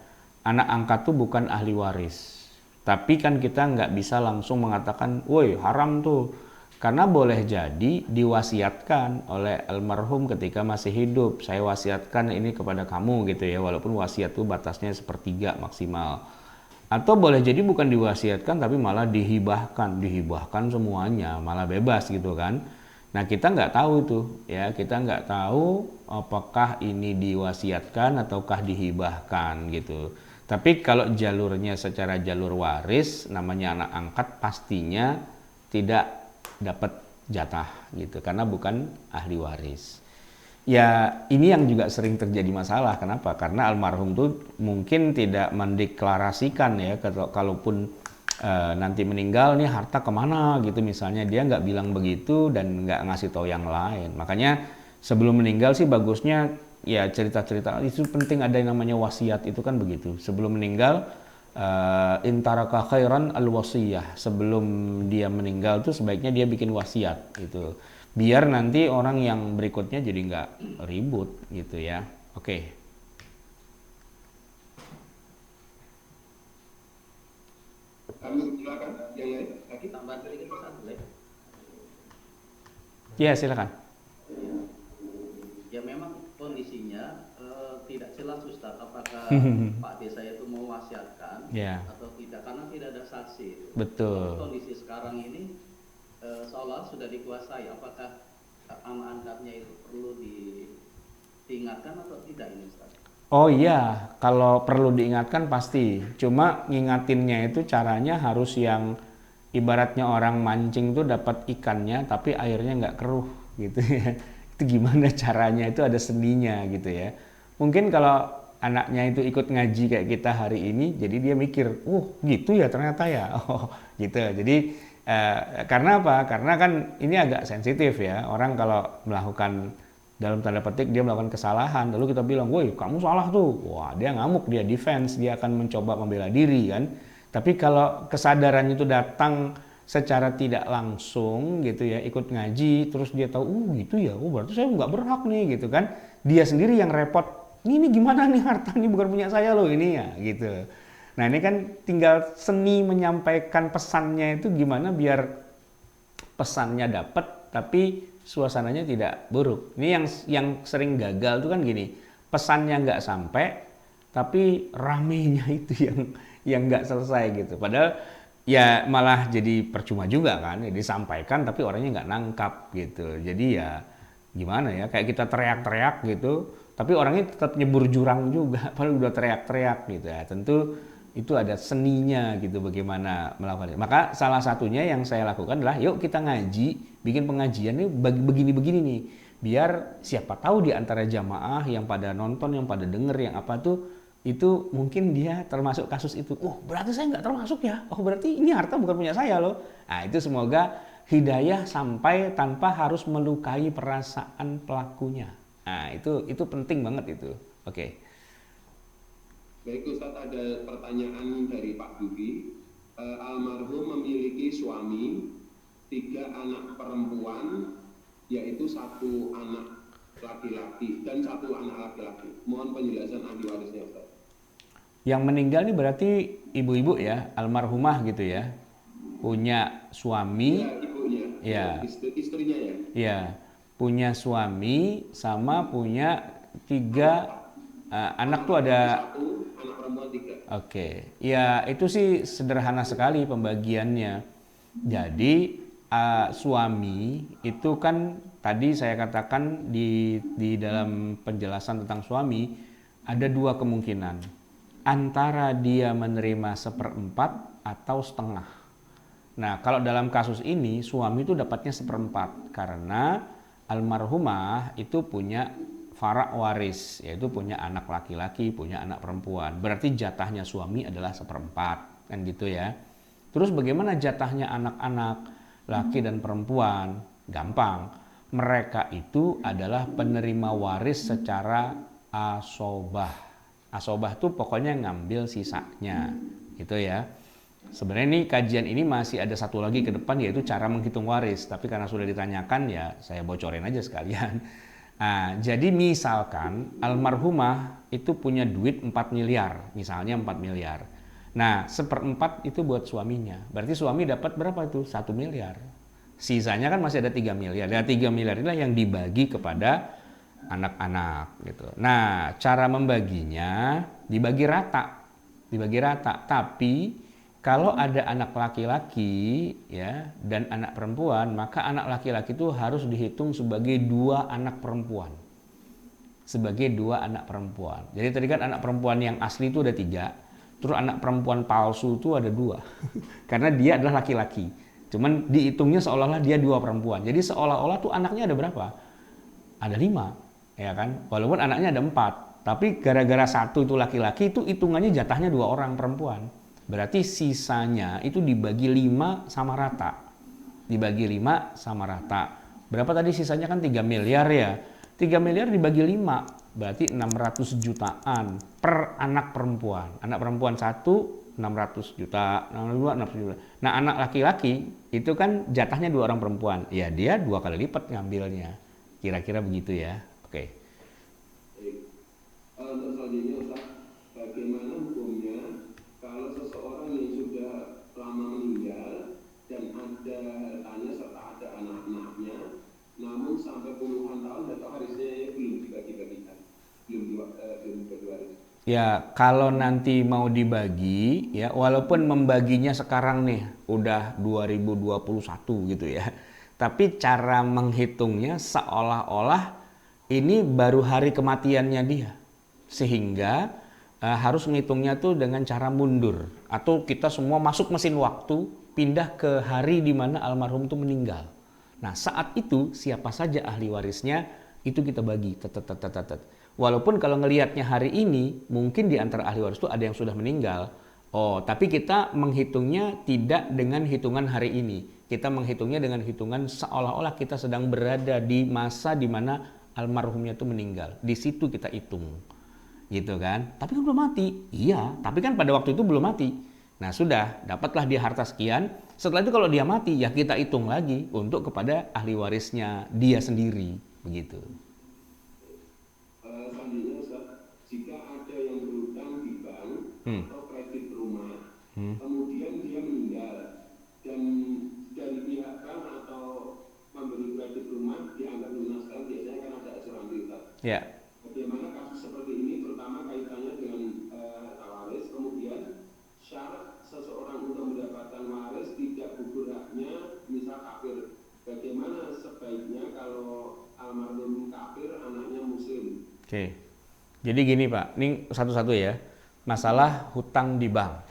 anak angkat tuh bukan ahli waris. Tapi kan kita nggak bisa langsung mengatakan, woi haram tuh. Karena boleh jadi diwasiatkan oleh almarhum ketika masih hidup. Saya wasiatkan ini kepada kamu gitu ya, walaupun wasiat tuh batasnya 1/3 maksimal. Atau boleh jadi bukan diwasiatkan tapi malah dihibahkan semuanya, malah bebas gitu kan. Nah kita nggak tahu tuh ya, kita nggak tahu apakah ini diwasiatkan ataukah dihibahkan gitu. Tapi kalau jalurnya secara jalur waris, namanya anak angkat pastinya tidak dapat jatah gitu, karena bukan ahli waris. Ya ini yang juga sering terjadi masalah. Kenapa? Karena almarhum tuh mungkin tidak mendeklarasikan ya, kalaupun nanti meninggal nih harta kemana gitu misalnya, dia nggak bilang begitu dan nggak ngasih tahu yang lain. Makanya sebelum meninggal sih bagusnya ya cerita-cerita itu penting, ada yang namanya wasiat itu kan begitu. Sebelum meninggal intaraka khairan al-wasiyah, sebelum dia meninggal tuh sebaiknya dia bikin wasiat gitu. Biar nanti orang yang berikutnya jadi nggak ribut gitu ya. Oke. Kami silakan yang lain lagi. Tambahan sedikit Ustaz, boleh? Ya silakan. Ya memang kondisinya tidak jelas Ustaz, apakah Pak D saya itu mewasiatkan atau tidak, karena tidak ada saksi. Betul. Tapi kondisi sekarang ini seolah sudah dikuasai. Apakah anak angkatnya itu perlu diingatkan atau tidak ini Ustaz? Oh iya, kalau perlu diingatkan pasti. Cuma ngingatinnya itu caranya harus yang ibaratnya orang mancing tuh dapat ikannya tapi airnya nggak keruh gitu ya. Itu gimana caranya, itu ada seninya gitu ya. Mungkin kalau anaknya itu ikut ngaji kayak kita hari ini, jadi dia mikir, gitu ya ternyata ya. Oh gitu. Jadi karena apa? Karena kan ini agak sensitif ya. Orang kalau melakukan dalam tanda petik dia melakukan kesalahan, lalu kita bilang, woi kamu salah tuh, wah dia ngamuk, dia defense, dia akan mencoba membela diri kan. Tapi kalau kesadaran itu datang secara tidak langsung gitu ya, ikut ngaji, terus dia tahu, gitu ya, berarti saya nggak berhak nih gitu kan. Dia sendiri yang repot, ini gimana nih harta ini bukan punya saya loh ini ya gitu. Nah ini kan tinggal seni menyampaikan pesannya itu gimana biar pesannya dapat tapi suasananya tidak buruk. Ini yang sering gagal tuh kan gini, pesannya nggak sampai, tapi ramenya itu yang nggak selesai gitu. Padahal ya malah jadi percuma juga kan, ya disampaikan tapi orangnya nggak nangkap gitu. Jadi ya gimana ya, kayak kita teriak-teriak gitu, tapi orangnya tetap nyebur jurang juga, padahal udah teriak-teriak gitu ya. Tentu itu ada seninya gitu bagaimana melakukan itu. Maka salah satunya yang saya lakukan adalah yuk kita ngaji, bikin pengajian nih begini-begini nih. Biar siapa tahu di antara jamaah yang pada nonton, yang pada denger, yang apa tuh, itu mungkin dia termasuk kasus itu. Oh berarti saya nggak termasuk ya, oh berarti ini harta bukan punya saya loh. Nah itu semoga hidayah sampai tanpa harus melukai perasaan pelakunya. Nah itu penting banget itu. Oke. Baik Ustaz, ada pertanyaan dari Pak Budi. Almarhum memiliki suami, 3 anak perempuan, yaitu 1 anak laki-laki dan 1 anak laki-laki. Mohon penjelasan ahli warisnya Ustaz. Yang meninggal ini berarti ibu-ibu ya, almarhumah gitu ya, punya suami. Ya, ibunya. Ya. Istrinya ya. Ya, punya suami sama punya 3 anak tuh ada Oke, ya itu sih sederhana sekali pembagiannya. Jadi suami itu kan tadi saya katakan di dalam penjelasan tentang suami ada dua kemungkinan. Antara dia menerima seperempat atau setengah. Nah, kalau dalam kasus ini suami itu dapatnya seperempat karena almarhumah itu punya fara' waris, yaitu punya anak laki-laki, punya anak perempuan. Berarti jatahnya suami adalah seperempat, kan gitu ya. Terus bagaimana jatahnya anak-anak laki dan perempuan? Gampang. Mereka itu adalah penerima waris secara asobah. Asobah tuh pokoknya ngambil sisanya, gitu ya. Sebenarnya ini kajian ini masih ada satu lagi ke depan, yaitu cara menghitung waris. Tapi karena sudah ditanyakan ya saya bocorin aja sekalian. Nah, jadi misalkan almarhumah itu punya duit 4 miliar, misalnya 4 miliar. Nah, seperempat itu buat suaminya. Berarti suami dapat berapa itu? 1 miliar. Sisanya kan masih ada 3 miliar. Dan 3 miliar inilah yang dibagi kepada anak-anak gitu. Nah, cara membaginya dibagi rata. Dibagi rata, tapi kalau ada anak laki-laki ya dan anak perempuan, maka anak laki-laki itu harus dihitung sebagai 2 anak perempuan. Sebagai 2 anak perempuan. Jadi tadi kan anak perempuan yang asli itu ada 3, terus anak perempuan palsu itu ada 2. Karena dia adalah laki-laki. Cuman dihitungnya seolah-olah dia 2 perempuan. Jadi seolah-olah tuh anaknya ada berapa? Ada 5, ya kan? Walaupun anaknya ada 4, tapi gara-gara 1 itu laki-laki, itu hitungannya jatahnya 2 orang perempuan. Berarti sisanya itu dibagi 5 sama rata. Dibagi 5 sama rata. Berapa tadi sisanya kan 3 miliar ya. 3 miliar dibagi 5. Berarti 600 jutaan per anak perempuan. Anak perempuan 1, 600 juta. Anak 2, 600 juta. Nah, anak laki-laki itu kan jatahnya 2 orang perempuan. Ya dia 2 kali lipat ngambilnya. Kira-kira begitu ya. Oke. Untuk selanjutnya Ustaz, bagaimana hukumnya kalau seseorang yang sudah lama meninggal dan ada hartanya serta ada anak-anaknya, namun sampai puluhan tahun atau warisnya belum dibagi-bagikan, belum dibagi waris? Ya, kalau nanti mau dibagi, ya walaupun membaginya sekarang nih, udah 2021 gitu ya. Tapi cara menghitungnya seolah-olah ini baru hari kematiannya dia. Sehingga harus menghitungnya tuh dengan cara mundur, atau kita semua masuk mesin waktu pindah ke hari di mana almarhum itu meninggal. Nah, saat itu siapa saja ahli warisnya itu kita bagi. Walaupun kalau ngelihatnya hari ini mungkin di antara ahli waris itu ada yang sudah meninggal. Oh, tapi kita menghitungnya tidak dengan hitungan hari ini. Kita menghitungnya dengan hitungan seolah-olah kita sedang berada di masa di mana almarhumnya itu meninggal. Di situ kita hitung. Gitu kan, tapi kan belum mati. Iya, tapi kan pada waktu itu belum mati. Nah sudah, dapatlah dia harta sekian. Setelah itu kalau dia mati, ya kita hitung lagi untuk kepada ahli warisnya dia sendiri, begitu. Selanjutnya Ustaz, jika ada yang berutang di bank atau kredit rumah, kemudian dia meninggal dan dari pihak bank atau memberi kredit rumah dianggap lunaskan, biasanya kan ada asuransi Ustaz. Ya. Bagaimana kasus seperti ini, terutama kaitannya dengan waris, kemudian syarat seseorang untuk mendapatkan waris tidak gugur haknya, misal kafir. Bagaimana sebaiknya kalau almarhum kafir, anaknya muslim? Oke, jadi gini Pak, ini satu-satu ya, masalah hutang di bank.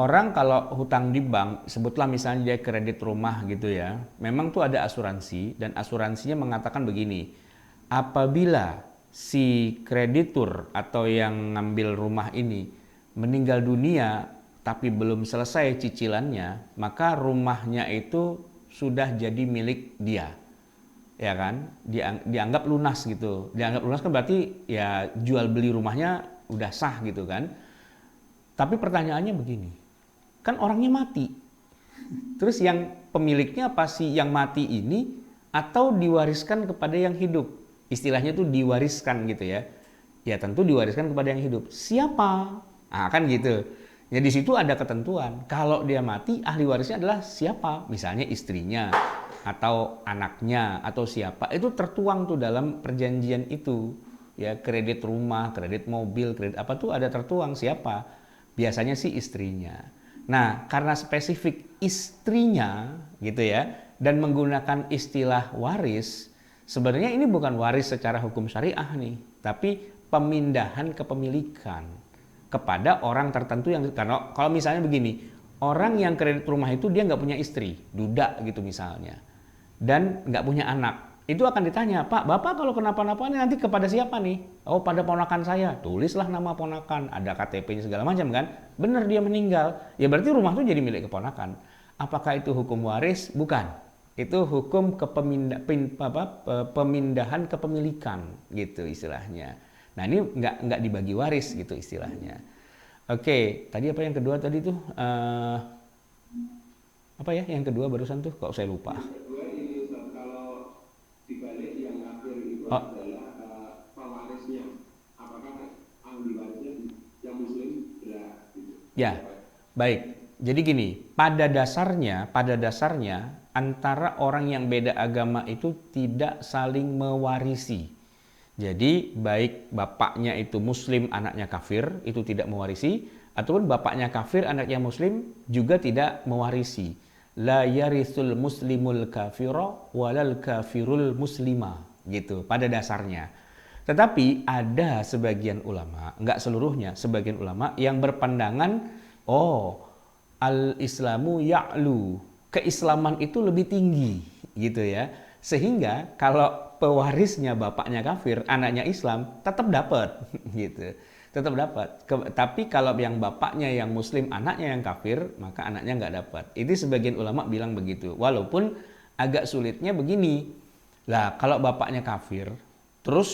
Orang kalau hutang di bank, sebutlah misalnya dia kredit rumah gitu ya, memang tuh ada asuransi, dan asuransinya mengatakan begini, apabila si kreditur atau yang ngambil rumah ini meninggal dunia tapi belum selesai cicilannya, maka rumahnya itu sudah jadi milik dia. Ya kan? Dianggap lunas gitu. Dianggap lunas kan berarti ya jual beli rumahnya udah sah gitu kan. Tapi pertanyaannya begini. Kan orangnya mati. Terus yang pemiliknya apa sih yang mati ini atau diwariskan kepada yang hidup? Istilahnya tuh diwariskan gitu ya. Ya tentu diwariskan kepada yang hidup. Siapa? Nah kan gitu. Ya di situ ada ketentuan. Kalau dia mati, ahli warisnya adalah siapa? Misalnya istrinya atau anaknya atau siapa. Itu tertuang tuh dalam perjanjian itu. Ya kredit rumah, kredit mobil, kredit apa tuh ada tertuang siapa. Biasanya sih istrinya. Nah, karena spesifik istrinya gitu ya, dan menggunakan istilah waris, sebenarnya ini bukan waris secara hukum syariah nih, tapi pemindahan kepemilikan kepada orang tertentu yang, karena kalau misalnya begini, orang yang kredit rumah itu dia nggak punya istri, duda gitu misalnya, dan nggak punya anak. Itu akan ditanya, Pak, Bapak kalau kenapa-napa ini nanti kepada siapa nih? Oh, pada ponakan saya. Tulislah nama ponakan, ada KTP-nya segala macam kan? Benar dia meninggal. Ya berarti rumah itu jadi milik keponakan. Apakah itu hukum waris? Bukan. Itu hukum pemindahan kepemilikan gitu istilahnya. Nah, ini nggak dibagi waris gitu istilahnya. Oke, tadi apa yang kedua tadi tuh? Apa ya yang kedua barusan tuh? Kok saya lupa. Oh. Pewarisnya, apakah ahli warisnya yang muslim? Ya, baik. Jadi gini, pada dasarnya antara orang yang beda agama itu tidak saling mewarisi. Jadi baik bapaknya itu muslim, anaknya kafir, itu tidak mewarisi, ataupun bapaknya kafir, anaknya muslim juga tidak mewarisi. La yarithul muslimul kafira walal kafirul muslima. Gitu pada dasarnya. Tetapi ada sebagian ulama, enggak seluruhnya, sebagian ulama yang berpandangan, oh, al-islamu ya'lu, keislaman itu lebih tinggi gitu ya. Sehingga kalau pewarisnya bapaknya kafir, anaknya Islam, tetap dapat gitu. Tetap dapat. Tapi kalau yang bapaknya yang muslim, anaknya yang kafir, maka anaknya enggak dapat. Itu sebagian ulama bilang begitu. Walaupun agak sulitnya begini. Lah, kalau bapaknya kafir, terus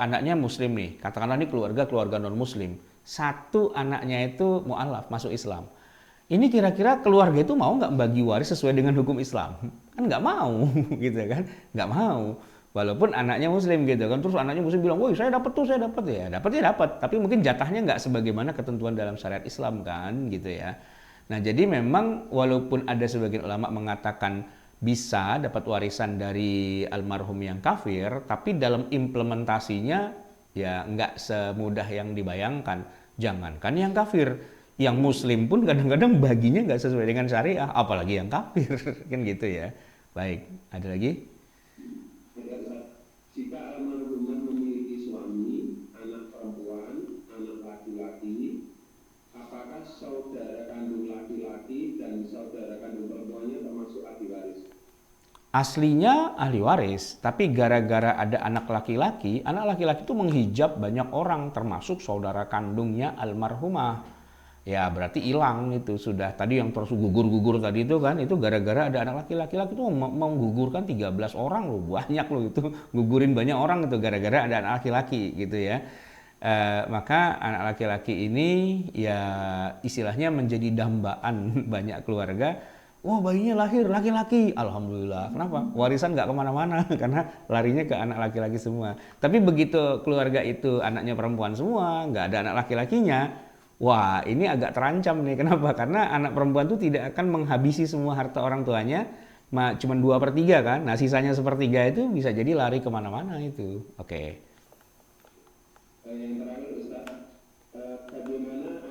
anaknya muslim nih, katakanlah ini keluarga non muslim, satu anaknya itu mu'alaf, masuk Islam. Ini kira-kira keluarga itu mau nggak bagi waris sesuai dengan hukum Islam? Kan nggak mau, gitu kan? Nggak mau. Walaupun anaknya muslim gitu kan, terus anaknya muslim bilang, woi saya dapat ya dapat, tapi mungkin jatahnya nggak sebagaimana ketentuan dalam syariat Islam kan, gitu ya. Nah jadi memang walaupun ada sebagian ulama mengatakan bisa dapat warisan dari almarhum yang kafir, tapi dalam implementasinya ya nggak semudah yang dibayangkan. Jangankan yang kafir, yang muslim pun kadang-kadang baginya nggak sesuai dengan syariah, apalagi yang kafir kan gitu ya. Baik, ada lagi? Jika almarhumah memiliki suami, anak perempuan, anak laki-laki, apakah saudara kandung laki-laki dan saudara kandung perempuannya termasuk ahli waris? Aslinya ahli waris, tapi gara-gara ada anak laki-laki itu menghijab banyak orang, termasuk saudara kandungnya almarhumah. Ya berarti hilang itu sudah. Tadi yang terus gugur tadi itu kan, itu gara-gara ada anak laki-laki itu menggugurkan 13 orang loh, banyak loh itu, gugurin banyak orang itu gara-gara ada anak laki-laki gitu ya. Maka anak laki-laki ini ya istilahnya menjadi dambaan banyak keluarga. Wah bayinya lahir laki-laki, alhamdulillah. Kenapa? Warisan nggak kemana-mana karena larinya ke anak laki-laki semua. Tapi begitu keluarga itu anaknya perempuan semua, nggak ada anak laki-lakinya, wah ini agak terancam nih. Kenapa? Karena anak perempuan itu tidak akan menghabisi semua harta orang tuanya, cuma 2/3 kan. Nah sisanya 1/3 itu bisa jadi lari kemana-mana itu. Oke. Yang terakhir Ustaz, bagaimana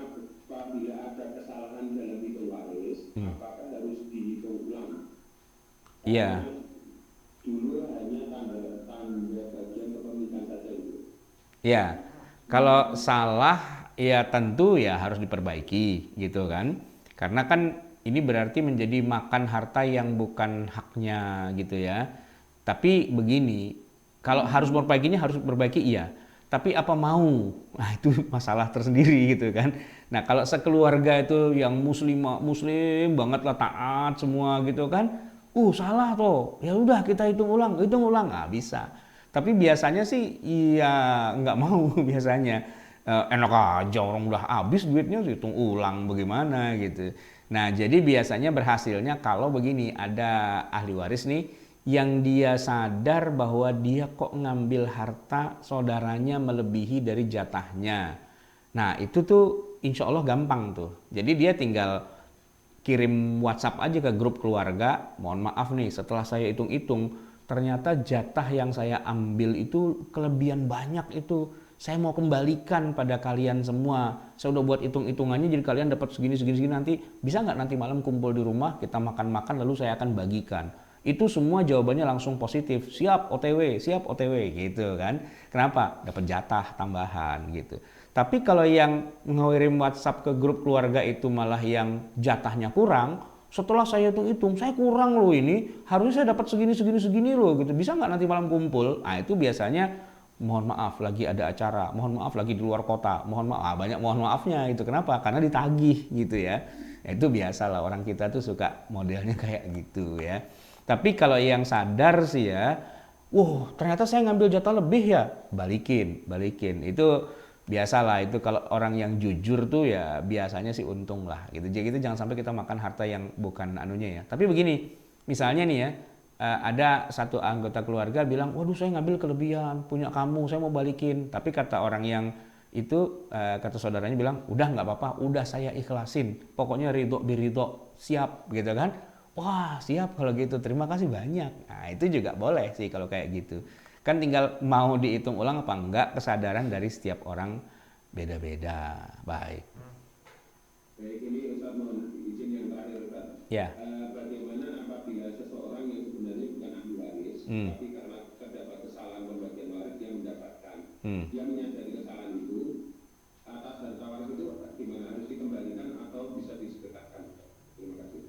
apabila ada kesalahan dalam hitung waris, apakah harus dihitung ulang? Iya. Dulu hanya tanda bagian kepemilikan saja itu. Iya. Kalau salah ya tentu ya harus diperbaiki gitu kan. Karena kan ini berarti menjadi makan harta yang bukan haknya gitu ya. Tapi begini, kalau harus memperbaikinya harus perbaiki iya. Tapi apa mau? Nah itu masalah tersendiri gitu kan. Nah kalau sekeluarga itu yang muslim banget lah, taat semua gitu kan, salah toh, ya udah kita hitung ulang, ah bisa. Tapi biasanya sih iya nggak mau biasanya. Enak aja orang udah habis duitnya hitung ulang bagaimana gitu. Nah jadi biasanya berhasilnya kalau begini, ada ahli waris nih yang dia sadar bahwa dia kok ngambil harta saudaranya melebihi dari jatahnya. Nah itu tuh insya Allah gampang tuh. Jadi dia tinggal kirim WhatsApp aja ke grup keluarga, mohon maaf nih setelah saya hitung-hitung ternyata jatah yang saya ambil itu kelebihan banyak itu. saya mau kembalikan pada kalian semua. Saya udah buat hitung-hitungannya, jadi kalian dapat segini nanti. Bisa nggak nanti malam kumpul di rumah, kita makan-makan, lalu saya akan bagikan. Itu semua jawabannya langsung positif. Siap OTW gitu kan. Kenapa? Dapat jatah tambahan gitu. Tapi kalau yang ngirim WhatsApp ke grup keluarga itu malah yang jatahnya kurang, setelah saya hitung-hitung, saya kurang loh ini, harusnya saya dapat segini loh gitu. Bisa nggak nanti malam kumpul? Nah itu biasanya mohon maaf lagi ada acara, mohon maaf lagi di luar kota, mohon maaf, banyak mohon maafnya itu. Kenapa? Karena ditagih gitu ya. Itu biasalah orang kita tuh suka modelnya kayak gitu ya. Tapi kalau yang sadar sih ya, ternyata saya ngambil jatah lebih ya, balikin. Itu biasalah, itu kalau orang yang jujur tuh ya biasanya sih untung lah gitu. Jadi jangan sampai kita makan harta yang bukan anunya ya. Tapi begini, misalnya nih ya, ada satu anggota keluarga bilang, waduh saya ngambil kelebihan, punya kamu, saya mau balikin. Tapi kata orang yang itu, kata saudaranya bilang, udah nggak apa-apa, udah saya ikhlasin. Pokoknya ridho biridho, siap gitu kan. Wah siap kalau gitu, terima kasih banyak. Nah itu juga boleh sih kalau kayak gitu. Kan tinggal mau dihitung ulang apa enggak, kesadaran dari setiap orang beda-beda. Baik. Baik, ini Ustaz mohon izin yang terakhir Ustaz. Ya. Bagaimana apabila seseorang yang sebenarnya bukan ahli waris, tapi karena terdapat kesalahan pembagian waris dia mendapatkan, dia menyadari kesalahan itu, atas harta waris itu gimana, harus dikembalikan atau bisa disedekahkan? Terima kasih.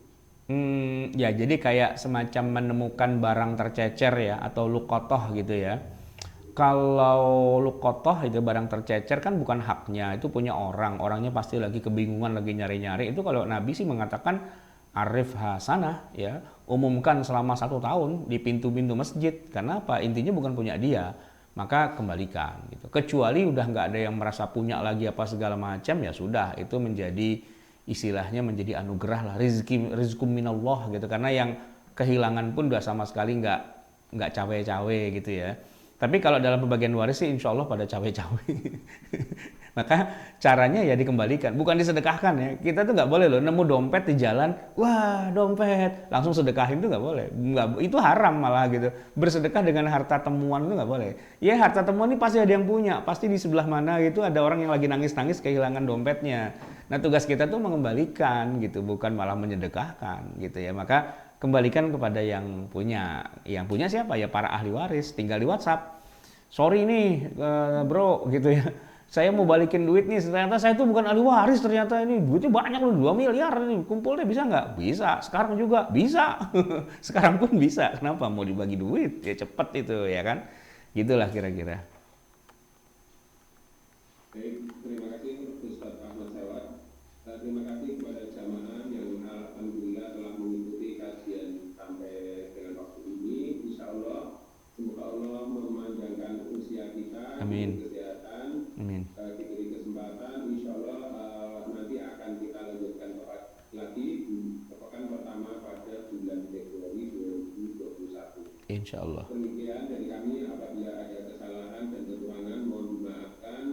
Ya jadi kayak semacam menemukan barang tercecer ya, atau luqotoh gitu ya. Kalau luqotoh itu barang tercecer kan bukan haknya, itu punya orangnya pasti lagi kebingungan, lagi nyari-nyari. Itu kalau Nabi sih mengatakan arif hasanah ya, umumkan selama 1 tahun di pintu-pintu masjid. Karena apa? Intinya bukan punya dia, maka kembalikan gitu. Kecuali udah nggak ada yang merasa punya lagi apa segala macam, ya sudah, itu menjadi istilahnya menjadi anugerah lah, rizkum minallah gitu. Karena yang kehilangan pun udah sama sekali nggak cawe-cawe gitu ya. Tapi kalau dalam pembagian waris sih insya Allah pada cawe-cawe. Maka caranya ya dikembalikan, bukan disedekahkan ya. Kita tuh nggak boleh loh nemu dompet di jalan, wah dompet, langsung sedekahin tuh nggak boleh. Nggak, itu haram malah gitu. Bersedekah dengan harta temuan itu nggak boleh. Ya harta temuan ini pasti ada yang punya, pasti di sebelah mana gitu ada orang yang lagi nangis-nangis kehilangan dompetnya. Nah tugas kita tuh mengembalikan gitu, bukan malah menyedekahkan gitu ya. Maka kembalikan kepada yang punya. Yang punya siapa? Ya para ahli waris. Tinggal di WhatsApp. Sorry nih bro gitu ya. Saya mau balikin duit nih. Ternyata saya tuh bukan ahli waris. Ternyata ini duitnya banyak loh, 2 miliar nih. Kumpul deh, bisa nggak? Bisa. Sekarang juga bisa. Sekarang pun bisa. Kenapa? Mau dibagi duit. Ya cepet itu ya kan. Gitulah kira-kira. Baik, terima kasih Ustaz Ahmad Sawat. Terima kasih kepada jamaah yang alhamdulillah telah mengikuti kajian sampai dengan waktu ini. Insya Allah, semoga Allah memanjangkan usia kita, Amin. kesehatan, Amin. diberi kesempatan. Insya Allah nanti akan kita lanjutkan lagi pekan pertama pada bulan Februari 2021. Insya Allah. Demikian dari kami, apabila ada kesalahan dan kekurangan mohon dimaafkan.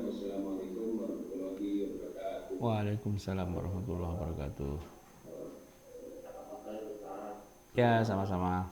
Wassalamualaikum warahmatullahi wabarakatuh. Waalaikumsalam warahmatullahi wabarakatuh. Ya, sama-sama.